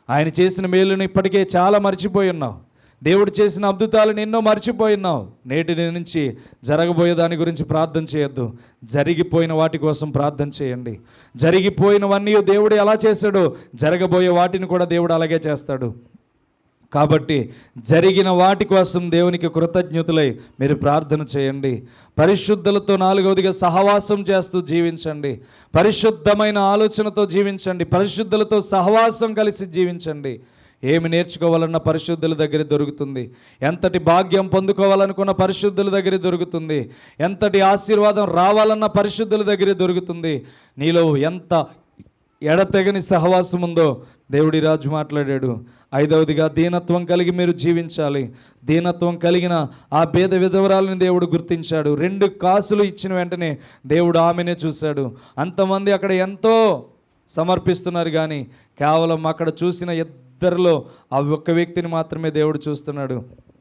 ఆయన చేసిన మేలును ఇప్పటికే చాలా మర్చిపోయి ఉన్నావు. దేవుడు చేసిన అద్భుతాలను ఎన్నో మర్చిపోయి ఉన్నావు. నేటి నుంచి జరగబోయే దాని గురించి ప్రార్థన చేయొద్దు. జరిగిపోయిన వాటి కోసం ప్రార్థన చేయండి. జరిగిపోయినవన్నీ దేవుడు ఎలా చేశాడో జరగబోయే వాటిని కూడా దేవుడు అలాగే చేస్తాడు. కాబట్టి జరిగిన వాటి కోసం దేవునికి కృతజ్ఞతలై మీరు ప్రార్థన చేయండి. పరిశుద్ధులతో నాలుగవదిగా సహవాసం చేస్తూ జీవించండి. పరిశుద్ధమైన ఆలోచనతో జీవించండి. పరిశుద్ధులతో సహవాసం కలిసి జీవించండి. ఏమి నేర్చుకోవాలన్న పరిశుద్ధుల దగ్గర దొరుకుతుంది. ఎంతటి భాగ్యం పొందుకోవాలనుకున్న పరిశుద్ధుల దగ్గర దొరుకుతుంది. ఎంతటి ఆశీర్వాదం రావాలన్న పరిశుద్ధుల దగ్గర దొరుకుతుంది. నీలో ఎంత ఎడతెగని సహవాసం ఉందో దేవుడి రాజు మాట్లాడాడు. 5వదిగా దీనత్వం కలిగి మీరు జీవించాలి. దీనత్వం కలిగిన ఆ పేద విధవరాలని దేవుడు గుర్తించాడు. 2 కాసులు ఇచ్చిన వెంటనే దేవుడు ఆమెనే చూశాడు. అంతమంది అక్కడ ఎంతో సమర్పిస్తున్నారు, కానీ కేవలం అక్కడ చూసిన ఇద్దరిలో ఆ ఒక్క వ్యక్తిని మాత్రమే దేవుడు చూస్తున్నాడు.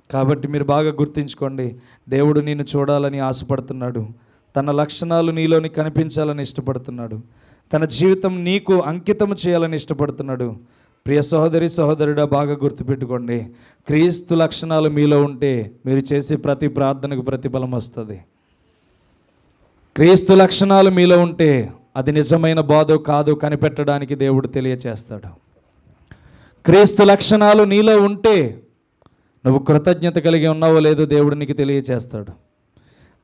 కాబట్టి మీరు బాగా గుర్తించుకోండి, దేవుడు నిన్ను చూడాలని ఆశపడుతున్నాడు. తన లక్షణాలు నీలోని కనిపించాలని ఇష్టపడుతున్నాడు. తన జీవితం నీకు అంకితం చేయాలని ఇష్టపడుతున్నాడు. ప్రియ సహోదరి సహోదరుడా, బాగా గుర్తుపెట్టుకోండి, క్రీస్తు లక్షణాలు మీలో ఉంటే మీరు చేసే ప్రతి ప్రార్థనకు ప్రతిఫలం వస్తుంది. క్రీస్తు లక్షణాలు మీలో ఉంటే అది నిజమైన బోధ కాదు కనిపెట్టడానికి దేవుడు తెలియచేస్తాడు. క్రీస్తు లక్షణాలు నీలో ఉంటే నువ్వు కృతజ్ఞత కలిగి ఉన్నావో లేదో దేవుడు నీకు తెలియచేస్తాడు.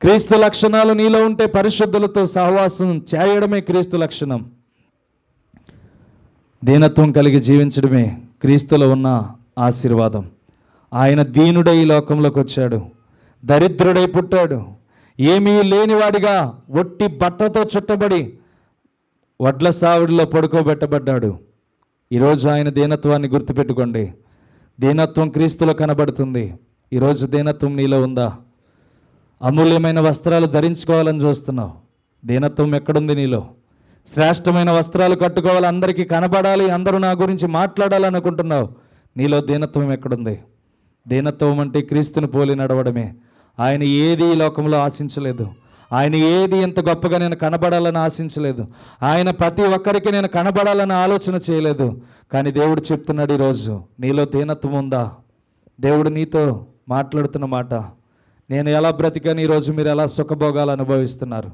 క్రీస్తు లక్షణాలు నీలో ఉంటే పరిశుద్ధులతో సహవాసం చేయడమే క్రీస్తు లక్షణం. దీనత్వం కలిగి జీవించడమే క్రీస్తులో ఉన్న ఆశీర్వాదం. ఆయన దీనుడై ఈ లోకంలోకి వచ్చాడు, దరిద్రుడై పుట్టాడు, ఏమీ లేనివాడిగా ఒట్టి బట్టతో చుట్టబడి వడ్ల సావిడిలో పడుకోబెట్టబడ్డాడు. ఈరోజు ఆయన దీనత్వాన్ని గుర్తుపెట్టుకోండి. దీనత్వం క్రీస్తులో కనబడుతుంది. ఈరోజు దీనత్వం నీలో ఉందా? అమూల్యమైన వస్త్రాలు ధరించుకోవాలని చూస్తున్నావు, దీనత్వం ఎక్కడుంది నీలో? శ్రేష్టమైన వస్త్రాలు కట్టుకోవాలి, అందరికీ కనబడాలి, అందరూ నా గురించి మాట్లాడాలనుకుంటున్నావు, నీలో దీనత్వం ఎక్కడుంది? దీనత్వం అంటే క్రీస్తుని పోలి నడవడమే. ఆయన ఏది ఈ లోకంలో ఆశించలేదు. ఆయన ఏది ఎంత గొప్పగా నేను కనబడాలని ఆశించలేదు. ఆయన ప్రతి ఒక్కరికి నేను కనబడాలని ఆలోచన చేయలేదు. కానీ దేవుడు చెప్తున్నాడు, ఈరోజు నీలో దీనత్వం ఉందా? దేవుడు నీతో మాట్లాడుతున్న మాట, నేను ఎలా బ్రతికాను, ఈరోజు మీరు ఎలా సుఖభోగాలు అనుభవిస్తున్నారు,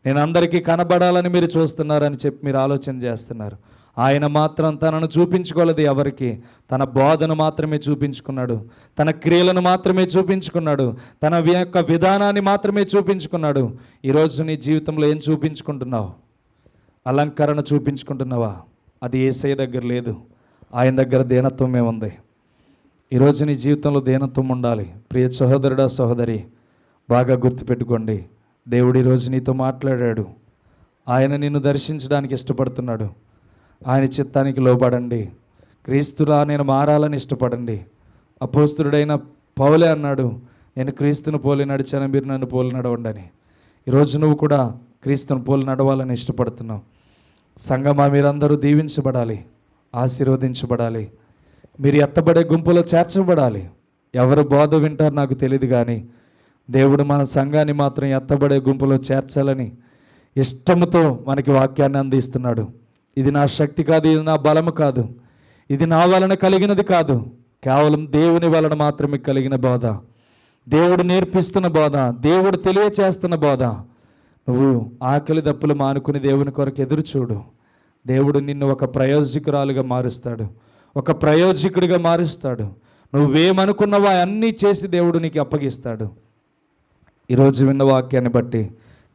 నేను అందరికీ కనబడాలని మీరు చూస్తున్నారని చెప్పి మీరు ఆలోచన చేస్తున్నారు. ఆయన మాత్రం తనను చూపించుకోలేదు ఎవరికి, తన బోధను మాత్రమే చూపించుకున్నాడు, తన క్రియలను మాత్రమే చూపించుకున్నాడు, తన యొక్క విధానాన్ని మాత్రమే చూపించుకున్నాడు. ఈరోజు నీ జీవితంలో ఏం చూపించుకుంటున్నావు? అలంకరణ చూపించుకుంటున్నావా? అది యేసయ్య దగ్గర లేదు, ఆయన దగ్గర దీనత్వమే ఉంది. ఈరోజు నీ జీవితంలో దీనత్వం ఉండాలి. ప్రియ సహోదరుడా సహోదరి, బాగా గుర్తుపెట్టుకోండి, దేవుడు ఈరోజు నీతో మాట్లాడాడు. ఆయన నిన్ను దర్శించడానికి ఇష్టపడుతున్నాడు. ఆయన చిత్తానికి లోబడండి. క్రీస్తులా నేను మారాలని ఇష్టపడండి. అపోస్తుడైన పౌలే అన్నాడు, నేను క్రీస్తును పోలి నడిచాను, మీరు నన్ను పోలి నడవండి అని. ఈరోజు నువ్వు కూడా క్రీస్తును పోలి నడవాలని ఇష్టపడుతున్నావు. సంగమా, మీరందరూ దీవించబడాలి, ఆశీర్వదించబడాలి, మీరు ఎత్తబడే గుంపులో చేర్చబడాలి. ఎవరు బోధ వింటారు నాకు తెలియదు, కానీ దేవుడు మన సంఘాన్ని మాత్రం ఎత్తబడే గుంపులో చేర్చాలని ఇష్టంతో మనకి వాక్యాన్ని అందిస్తున్నాడు. ఇది నా శక్తి కాదు, ఇది నా బలము కాదు, ఇది నా వలన కలిగినది కాదు, కేవలం దేవుని వలన మాత్రమే కలిగిన బోధ, దేవుడు నేర్పిస్తున్న బోధ, దేవుడు తెలియచేస్తున్న బోధ. నువ్వు ఆకలి దప్పులు మానుకుని దేవుని కొరకు ఎదురు చూడు. దేవుడు నిన్ను ఒక ప్రయోజకురాలుగా మారుస్తాడు, ఒక ప్రయోజకుడిగా మారుస్తాడు. నువ్వేమనుకున్నావో అన్నీ చేసి దేవుడు నీకు అప్పగిస్తాడు. ఈరోజు విన్న వాక్యాన్ని బట్టి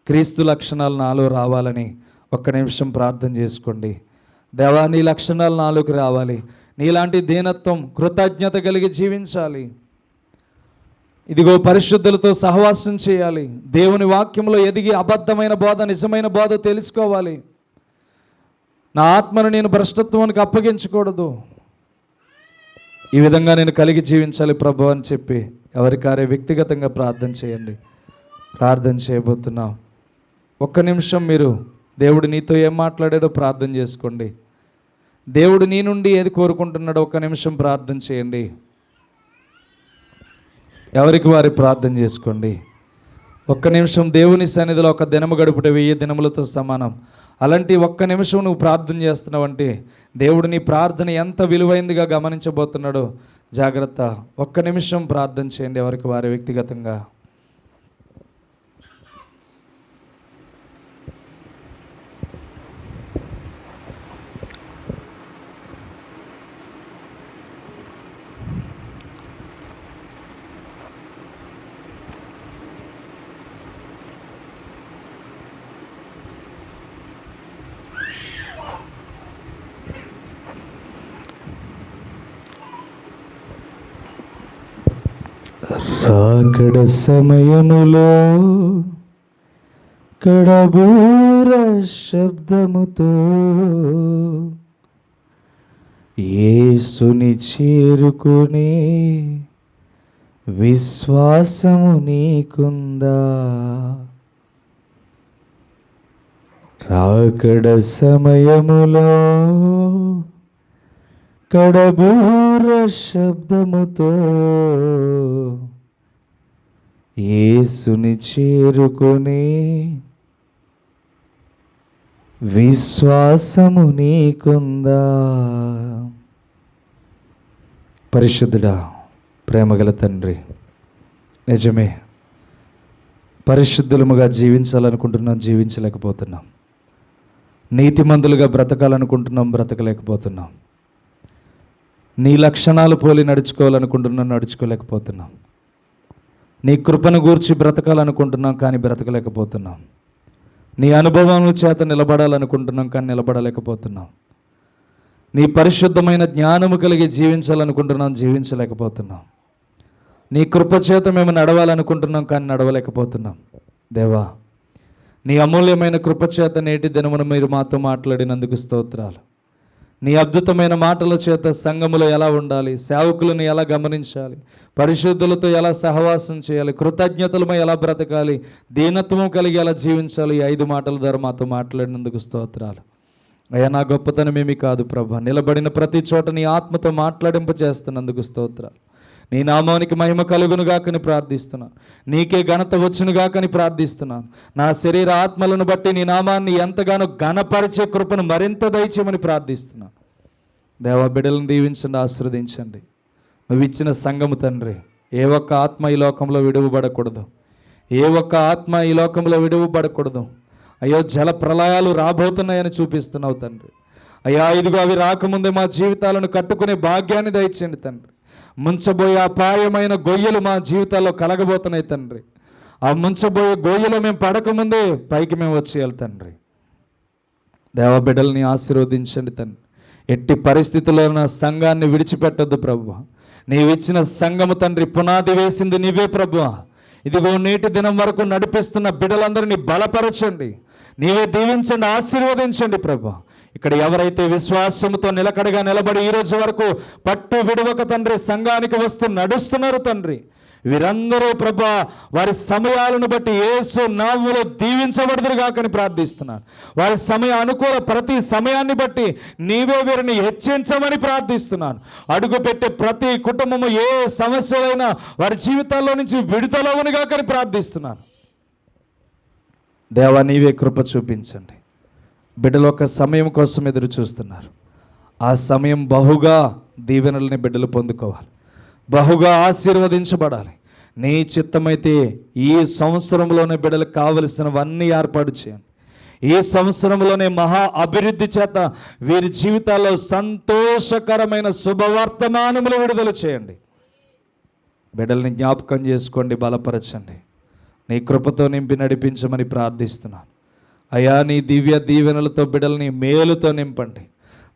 క్రీస్తు లక్షణాలు నాలో రావాలని ఒక్క నిమిషం ప్రార్థన చేసుకోండి. దేవా, నీ లక్షణాలు నాలోకి రావాలి, నీలాంటి దీనత్వం, కృతజ్ఞత కలిగి జీవించాలి. ఇదిగో పరిశుద్ధులతో సహవాసం చేయాలి, దేవుని వాక్యంలో ఎదిగి అబద్ధమైన బోధ నిజమైన బోధ తెలుసుకోవాలి. నా ఆత్మను నేను భ్రష్టత్వానికి అప్పగించకూడదు. ఈ విధంగా నేను కలిగి జీవించాలి ప్రభు అని చెప్పి ఎవరికారే వ్యక్తిగతంగా ప్రార్థన చేయండి. ప్రార్థన చేయబోతున్నాం. ఒక్క నిమిషం మీరు దేవుడు నీతో ఏం మాట్లాడాడో ప్రార్థన చేసుకోండి. దేవుడు నీ నుండి ఏది కోరుకుంటున్నాడో ఒక్క నిమిషం ప్రార్థన చేయండి. ఎవరికి వారి ప్రార్థన చేసుకోండి. ఒక్క నిమిషం దేవుని సన్నిధిలో ఒక దినము గడుపుట 1000 దినములతో సమానం. అలాంటి ఒక్క నిమిషం నువ్వు ప్రార్థన చేస్తున్నావంటే దేవుడు నీ ప్రార్థన ఎంత విలువైందిగా గమనించబోతున్నాడో జాగ్రత్త. ఒక్క నిమిషం ప్రార్థన చేయండి ఎవరికి వారి వ్యక్తిగతంగా. రాకడ సమయములో కడబూర శబ్దముతో యేసుని చేరుకునే విశ్వాసము నీకుందా? రాకడ సమయములో కడబూర శబ్దముతో యేసుని చేరుకునే విశ్వాసము నీకుందా? పరిశుద్ధుడా, ప్రేమగల తండ్రి, నిజమే పరిశుద్ధులముగా జీవించాలనుకుంటున్నాం, జీవించలేకపోతున్నాం. నీతిమంతులుగా బ్రతకాలనుకుంటున్నాం, బ్రతకలేకపోతున్నాం. నీ లక్షణాలు పోలి నడుచుకోవాలనుకుంటున్నాం, నడుచుకోలేకపోతున్నాం. నీ కృపను గూర్చి బ్రతకాలనుకుంటున్నాం, కానీ బ్రతకలేకపోతున్నాం. నీ అనుభవముల చేత నిలబడాలనుకుంటున్నాం, కానీ నిలబడలేకపోతున్నాం. నీ పరిశుద్ధమైన జ్ఞానము కలిగి జీవించాలనుకుంటున్నాం, జీవించలేకపోతున్నాం. నీ కృప చేత మేము నడవాలనుకుంటున్నాం, కానీ నడవలేకపోతున్నాం. దేవా, నీ అమూల్యమైన కృప చేత నేటి దినమున మీరు మాతో మాట్లాడినందుకు స్తోత్రాలు. నీ అద్భుతమైన మాటల చేత సంఘములో ఎలా ఉండాలి, సేవకులను ఎలా గమనించాలి, పరిశుద్ధులతో ఎలా సహవాసం చేయాలి, కృతజ్ఞతలమై ఎలా బ్రతకాలి, దీనత్వం కలిగి ఎలా జీవించాలి, ఈ 5 మాటల ద్వారా మాతో మాట్లాడినందుకు స్తోత్రాలు. అయ్యా, నా గొప్పతనమేమి కాదు ప్రభా, నిలబడిన ప్రతి చోట నీ ఆత్మతో మాట్లాడింప చేస్తున్నందుకు స్తోత్రాలు. నీ నామానికి మహిమ కలుగునుగాకని ప్రార్థిస్తున్నాను. నీకే ఘనత వచ్చునుగాకని ప్రార్థిస్తున్నాను. నా శరీర ఆత్మలను బట్టి నీ నామాన్ని ఎంతగానో ఘనపరిచే కృపను మరింత దయచేయమని ప్రార్థిస్తున్నాను. దేవా, బిడ్డలను దీవించండి, ఆశీర్వదించండి. నువ్వు ఇచ్చిన సంఘము తండ్రి, ఏ ఒక్క ఆత్మ ఈ లోకంలో విడువబడకూడదు, ఏ ఒక్క ఆత్మ ఈ లోకంలో విడువబడకూడదు. అయ్యో, జల ప్రళయాలు రాబోతున్నాయని చూపిస్తున్నావు తండ్రి. అయ్యా, ఇదిగో అవి రాకముందే మా జీవితాలను కట్టుకునే భాగ్యాన్ని దయచేయండి తండ్రి. ముంచబోయే అపాయమైన గొయ్యలు మా జీవితాల్లో కలగబోతున్నాయి తండ్రి. ఆ ముంచబోయే గొయ్యలో మేము పడకముందే పైకి మేము వచ్చేయాలి తండ్రి. దేవ, బిడ్డల్ని ఆశీర్వదించండి తండ్రి. ఎట్టి పరిస్థితుల్లో నా సంఘాన్ని విడిచిపెట్టద్దు ప్రభువా. నీవిచ్చిన సంఘము తండ్రి, పునాది వేసింది నీవే ప్రభువా. ఇదిగో నేటి దినం వరకు నడిపిస్తున్న బిడ్డలందరినీ బలపరచండి, నీవే దీవించండి, ఆశీర్వదించండి ప్రభువా. ఇక్కడ ఎవరైతే విశ్వాసముతో నిలకడగా నిలబడి ఈరోజు వరకు పట్టు విడవక తండ్రి సంఘానికి వస్తూ నడుస్తున్నారు తండ్రి, వీరందరూ ప్రభా వారి సమయాలను బట్టి యేసు నామములో దీవించబడుదురుగాకని ప్రార్థిస్తున్నాను. వారి సమయ అనుకూల ప్రతి సమయాన్ని బట్టి నీవే వీరిని హెచ్చించమని ప్రార్థిస్తున్నాను. అడుగుపెట్టే ప్రతి కుటుంబము ఏ సమస్యలైనా వారి జీవితాల్లో నుంచి విడుదలవునుగాకని ప్రార్థిస్తున్నాను. దేవా, నీవే కృప చూపించండి. బిడ్డలు ఒక సమయం కోసం ఎదురు చూస్తున్నారు. ఆ సమయం బహుగా దీవెనల్ని బిడ్డలు పొందుకోవాలి, బహుగా ఆశీర్వదించబడాలి. నీ చిత్తమైతే ఈ సంవత్సరంలోనే బిడ్డలకు కావలసినవన్నీ ఏర్పాటు చేయండి. ఈ సంవత్సరంలోనే మహా అభివృద్ధి చేత వీరి జీవితాల్లో సంతోషకరమైన శుభవర్తమానములు విడుదల చేయండి. బిడ్డల్ని జ్ఞాపకం చేసుకోండి, బలపరచండి, నీ కృపతో నింపి నడిపించమని ప్రార్థిస్తున్నాను. అయా, నీ దివ్య దీవెనలతో బిడ్డల్ని మేలుతో నింపండి.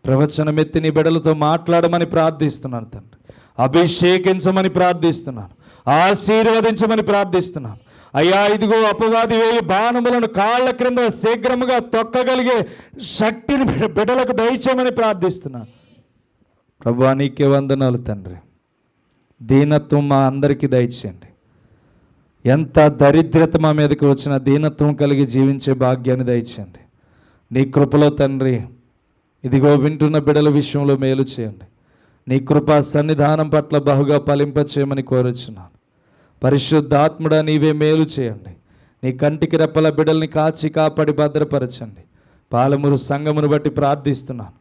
ప్రవచనమెత్తి నీ బిడ్డలతో మాట్లాడమని ప్రార్థిస్తున్నాను తండ్రి. అభిషేకించమని ప్రార్థిస్తున్నాను, ఆశీర్వదించమని ప్రార్థిస్తున్నాను. అయ్యా, ఇదిగో అపవాది వేయి బాణములను కాళ్ళ క్రింద శీఘ్రముగా తొక్కగలిగే శక్తిని బిడ్డలకు దయచేయమని ప్రార్థిస్తున్నాను. ప్రభువా, నీకే వందనాలు తండ్రి. దీనత్వం మా అందరికీ దయచేయండి. ఎంత దరిద్రత మా మీదకి వచ్చిన దీనత్వం కలిగి జీవించే భాగ్యాన్ని దయచేయండి. నీ కృపలో తండ్రి, ఇదిగో వింటున్న బిడ్డల విషయంలో మేలు చేయండి. నీ కృపా సన్నిధానం పట్ల బహుగా ఫలింపచేయమని కోరుచున్నాను. పరిశుద్ధాత్ముడా, నీవే మేలు చేయండి. నీ కంటికి రెప్పల బిడ్డల్ని కాచి కాపాడి భద్రపరచండి. పాలమూరు సంఘమును బట్టి ప్రార్థిస్తున్నాను.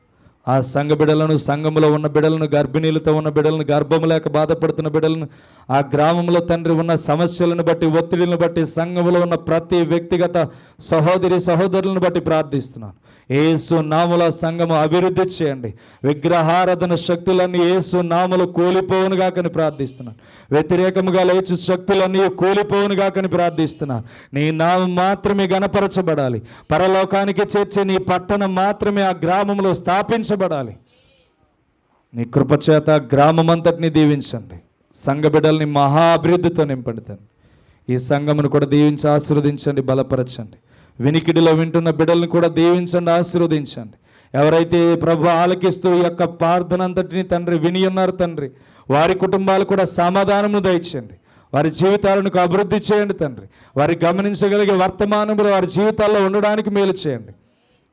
ఆ సంఘ బిడ్డలను, సంఘములో ఉన్న బిడ్డలను, గర్భిణీలతో ఉన్న బిడ్డలను, గర్భము లేక బాధపడుతున్న బిడ్డలను, ఆ గ్రామంలో తండ్రి ఉన్న సమస్యలను బట్టి, ఒత్తిడిని బట్టి, సంఘములో ఉన్న ప్రతి వ్యక్తిగత సహోదరి సహోదరులను బట్టి ప్రార్థిస్తున్నాను. యేసు నామముల సంఘము అభివృద్ధి చేయండి. విగ్రహారాధన శక్తులన్నీ యేసు నామములు కూలిపోవునుగాకని ప్రార్థిస్తున్నాను. వ్యతిరేకముగా లేచు శక్తులన్నీ కూలిపోవునుగాకని ప్రార్థిస్తున్నాను. నీ నామం మాత్రమే గణపరచబడాలి. పరలోకానికి చేర్చే నీ పట్టణం మాత్రమే ఆ గ్రామంలో స్థాపించబడాలి. నీ కృపచేత గ్రామమంతటిని దీవించండి. సంఘ బిడ్డల్ని మహా అభివృద్ధితో నింపండి తండ్రి. ఈ సంఘమును కూడా దీవించి ఆశీర్వదించండి, బలపరచండి. వినికిడిలో వింటున్న బిడ్డలను కూడా దీవించండి, ఆశీర్వదించండి. ఎవరైతే ప్రభు ఆలకిస్తూ ఈ యొక్క ప్రార్థన అంతటిని తండ్రి విని ఉన్నారు తండ్రి, వారి కుటుంబాలు కూడా సమాధానము దయచేయండి. వారి జీవితాలను అభివృద్ధి చేయండి తండ్రి. వారి గమనించగలిగే వర్తమానములు వారి జీవితాల్లో ఉండడానికి మేలు చేయండి.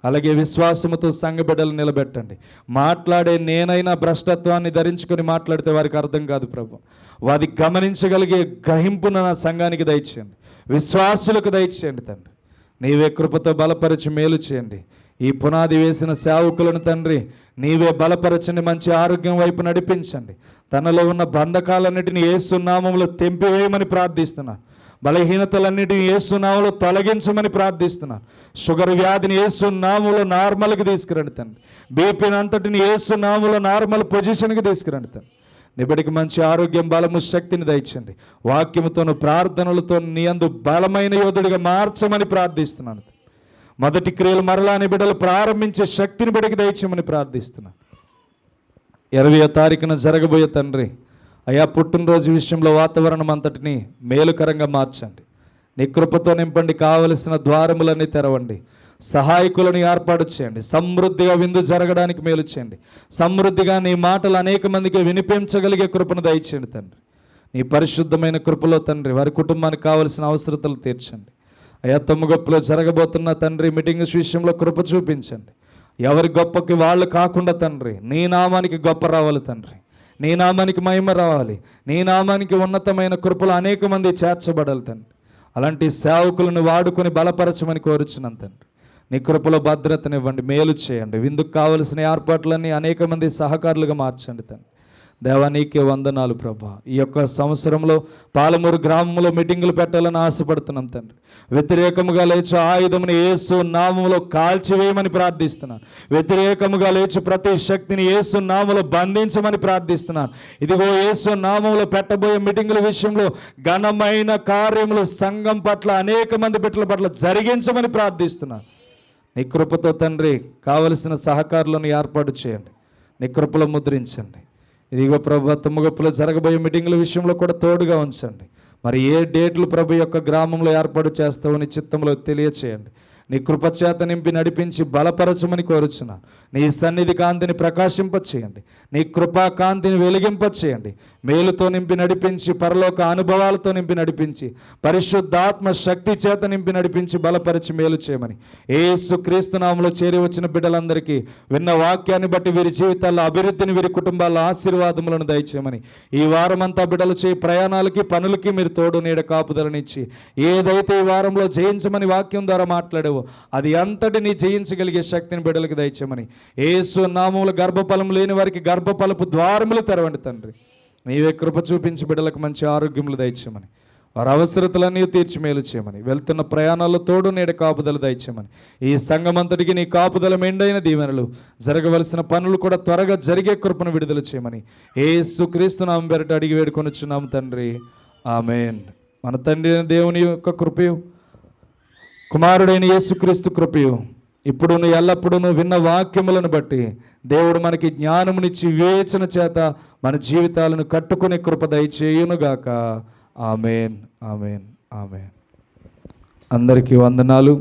అలాగే విశ్వాసముతో సంఘ బిడ్డలు నిలబెట్టండి. మాట్లాడే నేనైనా భ్రష్టత్వాన్ని ధరించుకొని మాట్లాడితే వారికి అర్థం కాదు ప్రభు. వారి గమనించగలిగే గ్రహింపును నా సంఘానికి దయచేయండి, విశ్వాసులకు దయచేయండి తండ్రి. నీవే కృపతో బలపరిచి మేలు చేయండి. ఈ పునాది వేసిన సేవకులను తండ్రి నీవే బలపరచండి, మంచి ఆరోగ్యం వైపు నడిపించండి. తనలో ఉన్న బంధకాలన్నిటిని యేసు నామములో తెంపివేయమని ప్రార్థిస్తున్నాను. బలహీనతలన్నిటిని యేసు నామములో తొలగించమని ప్రార్థిస్తున్నాను. షుగర్ వ్యాధిని యేసు నామములో నార్మల్కి తీసుకురండి తండ్రి. బీపీని అంతటిని యేసు నామములో నార్మల్ పొజిషన్కి తీసుకురండి తండ్రి. నిబడికి మంచి ఆరోగ్యం, బలము, శక్తిని దయచండి. వాక్యముతోను ప్రార్థనలతో నీ యందు బలమైన యోధుడిగా మార్చమని ప్రార్థిస్తున్నాను. మొదటి క్రియలు మరలా నీ బిడ్డలు ప్రారంభించే శక్తిని బిడ్డకి దయచేయమని ప్రార్థిస్తున్నాను. 20వ తారీఖున జరగబోయే తండ్రి అయా పుట్టినరోజు విషయంలో వాతావరణం అంతటిని మేలుకరంగా మార్చండి. నీ కృపతో నింపండి. కావలసిన ద్వారములన్నీ తెరవండి. సహాయకులను ఏర్పాటు చేయండి. సమృద్ధిగా విందు జరగడానికి మేలు చేయండి. సమృద్ధిగా నీ మాటలు అనేక మందికి వినిపించగలిగే కృపను దయచేయండి తండ్రి. నీ పరిశుద్ధమైన కృపలో తండ్రి వారి కుటుంబానికి కావలసిన అవసరతలు తీర్చండి. అయా తొమ్మిగొప్పలో జరగబోతున్న తండ్రి మీటింగ్స్ విషయంలో కృప చూపించండి. ఎవరి గొప్పకి వాళ్ళు కాకుండా తండ్రి నీ నామానికి గొప్ప రావాలి తండ్రి. నీ నామానికి మహిమ రావాలి. నీ నామానికి ఉన్నతమైన కృపలు అనేక మంది చేర్చబడాలి తండ్రి. అలాంటి సేవకులను వాడుకొని బలపరచమని కోరుచున్నాను తండ్రి. నీ కృపలో భద్రతనివ్వండి, మేలు చేయండి. విందుకు కావలసిన ఏర్పాట్లన్నీ అనేక మంది సహకారులుగా మార్చండి తండ్రి. దేవా నీకే వందనాలు ప్రభా. ఈ యొక్క సంవత్సరంలో పాలమూరు గ్రామంలో మీటింగులు పెట్టాలని ఆశపడుతున్నాం తండ్రి. వ్యతిరేకముగా లేచు ఆయుధముని యేసు నామములో కాల్చివేయమని ప్రార్థిస్తున్నాను. వ్యతిరేకముగా లేచు ప్రతి శక్తిని యేసు నామములో బంధించమని ప్రార్థిస్తున్నాను. ఇదిగో యేసు నామములో పెట్టబోయే మీటింగుల విషయంలో ఘనమైన కార్యములు సంఘం పట్ల అనేక మంది బిడ్డల పట్ల జరిగించమని ప్రార్థిస్తున్నాను. నీ కృపతో తండ్రి కావలసిన సహకారులను ఏర్పాటు చేయండి. నీ కృపలో ముద్రించండి. ఇదిగో ప్రభు తొమ్మిగొప్పలో జరగబోయే మీటింగుల విషయంలో కూడా తోడుగా ఉంచండి. మరి ఏ డేట్లు ప్రభు యొక్క గ్రామంలో ఏర్పాటు చేస్తావని చిత్తంలో తెలియచేయండి. నీ కృపచేత నింపి నడిపించి బలపరచమని కోరుచున్నాను. నీ సన్నిధి కాంతిని ప్రకాశింపచేయండి. నీ కృపా కాంతిని వెలిగింపచేయండి. మేలుతో నింపి నడిపించి, పరలోక అనుభవాలతో నింపి నడిపించి, పరిశుద్ధాత్మ శక్తి చేత నింపి నడిపించి బలపరిచి మేలు చేయమని యేసు క్రీస్తు నామములో చేరి వచ్చిన బిడ్డలందరికీ విన్న వాక్యాన్ని బట్టి వీరి జీవితాల్లో అభివృద్ధిని, వీరి కుటుంబాల్లో ఆశీర్వాదములను దయచేయమని, ఈ వారమంతా బిడ్డలు చేయి ప్రయాణాలకి, పనులకి మీరు తోడు నీడ కాపుదలనిచ్చి ఏదైతే ఈ వారంలో జయించమని వాక్యం ద్వారా మాట్లాడావో అది అంతటిని జయించగలిగే శక్తిని బిడ్డలకు దయచేయమని యేసు నామములో గర్భఫలం లేని వారికి గర్భఫలపు ద్వారములు తెరవండి తండ్రి. నీవే కృప చూపించి బిడ్డలకు మంచి ఆరోగ్యములు దయచేయమని, వారి అవసరతలన్నీ తీర్చి మేలు చేయమని, వెళ్తున్న ప్రయాణాల్లో తోడు నీడ కాపుదల దయచేయమని, ఈ సంఘమంతటికి నీ కాపుదల మెండైన దీవెనలు, జరగవలసిన పనులు కూడా త్వరగా జరిగే కృపను విడుదల చేయమని యేసు క్రీస్తు నామమున పేరిట అడిగి వేడుకొనుచున్నాము తండ్రి. ఆమేన్. మన తండ్రి అయిన దేవుని యొక్క కృపయు, కుమారుడైన యేసుక్రీస్తు కృపయు, ఇప్పుడును ఎల్లప్పుడూ విన్న వాక్యములను బట్టి దేవుడు మనకి జ్ఞానమునిచ్చి వివేచన చేత మన జీవితాలను కట్టుకునే కృప దయచేయునుగాక. ఆమేన్, ఆమేన్, ఆమేన్. అందరికీ వందనాలు.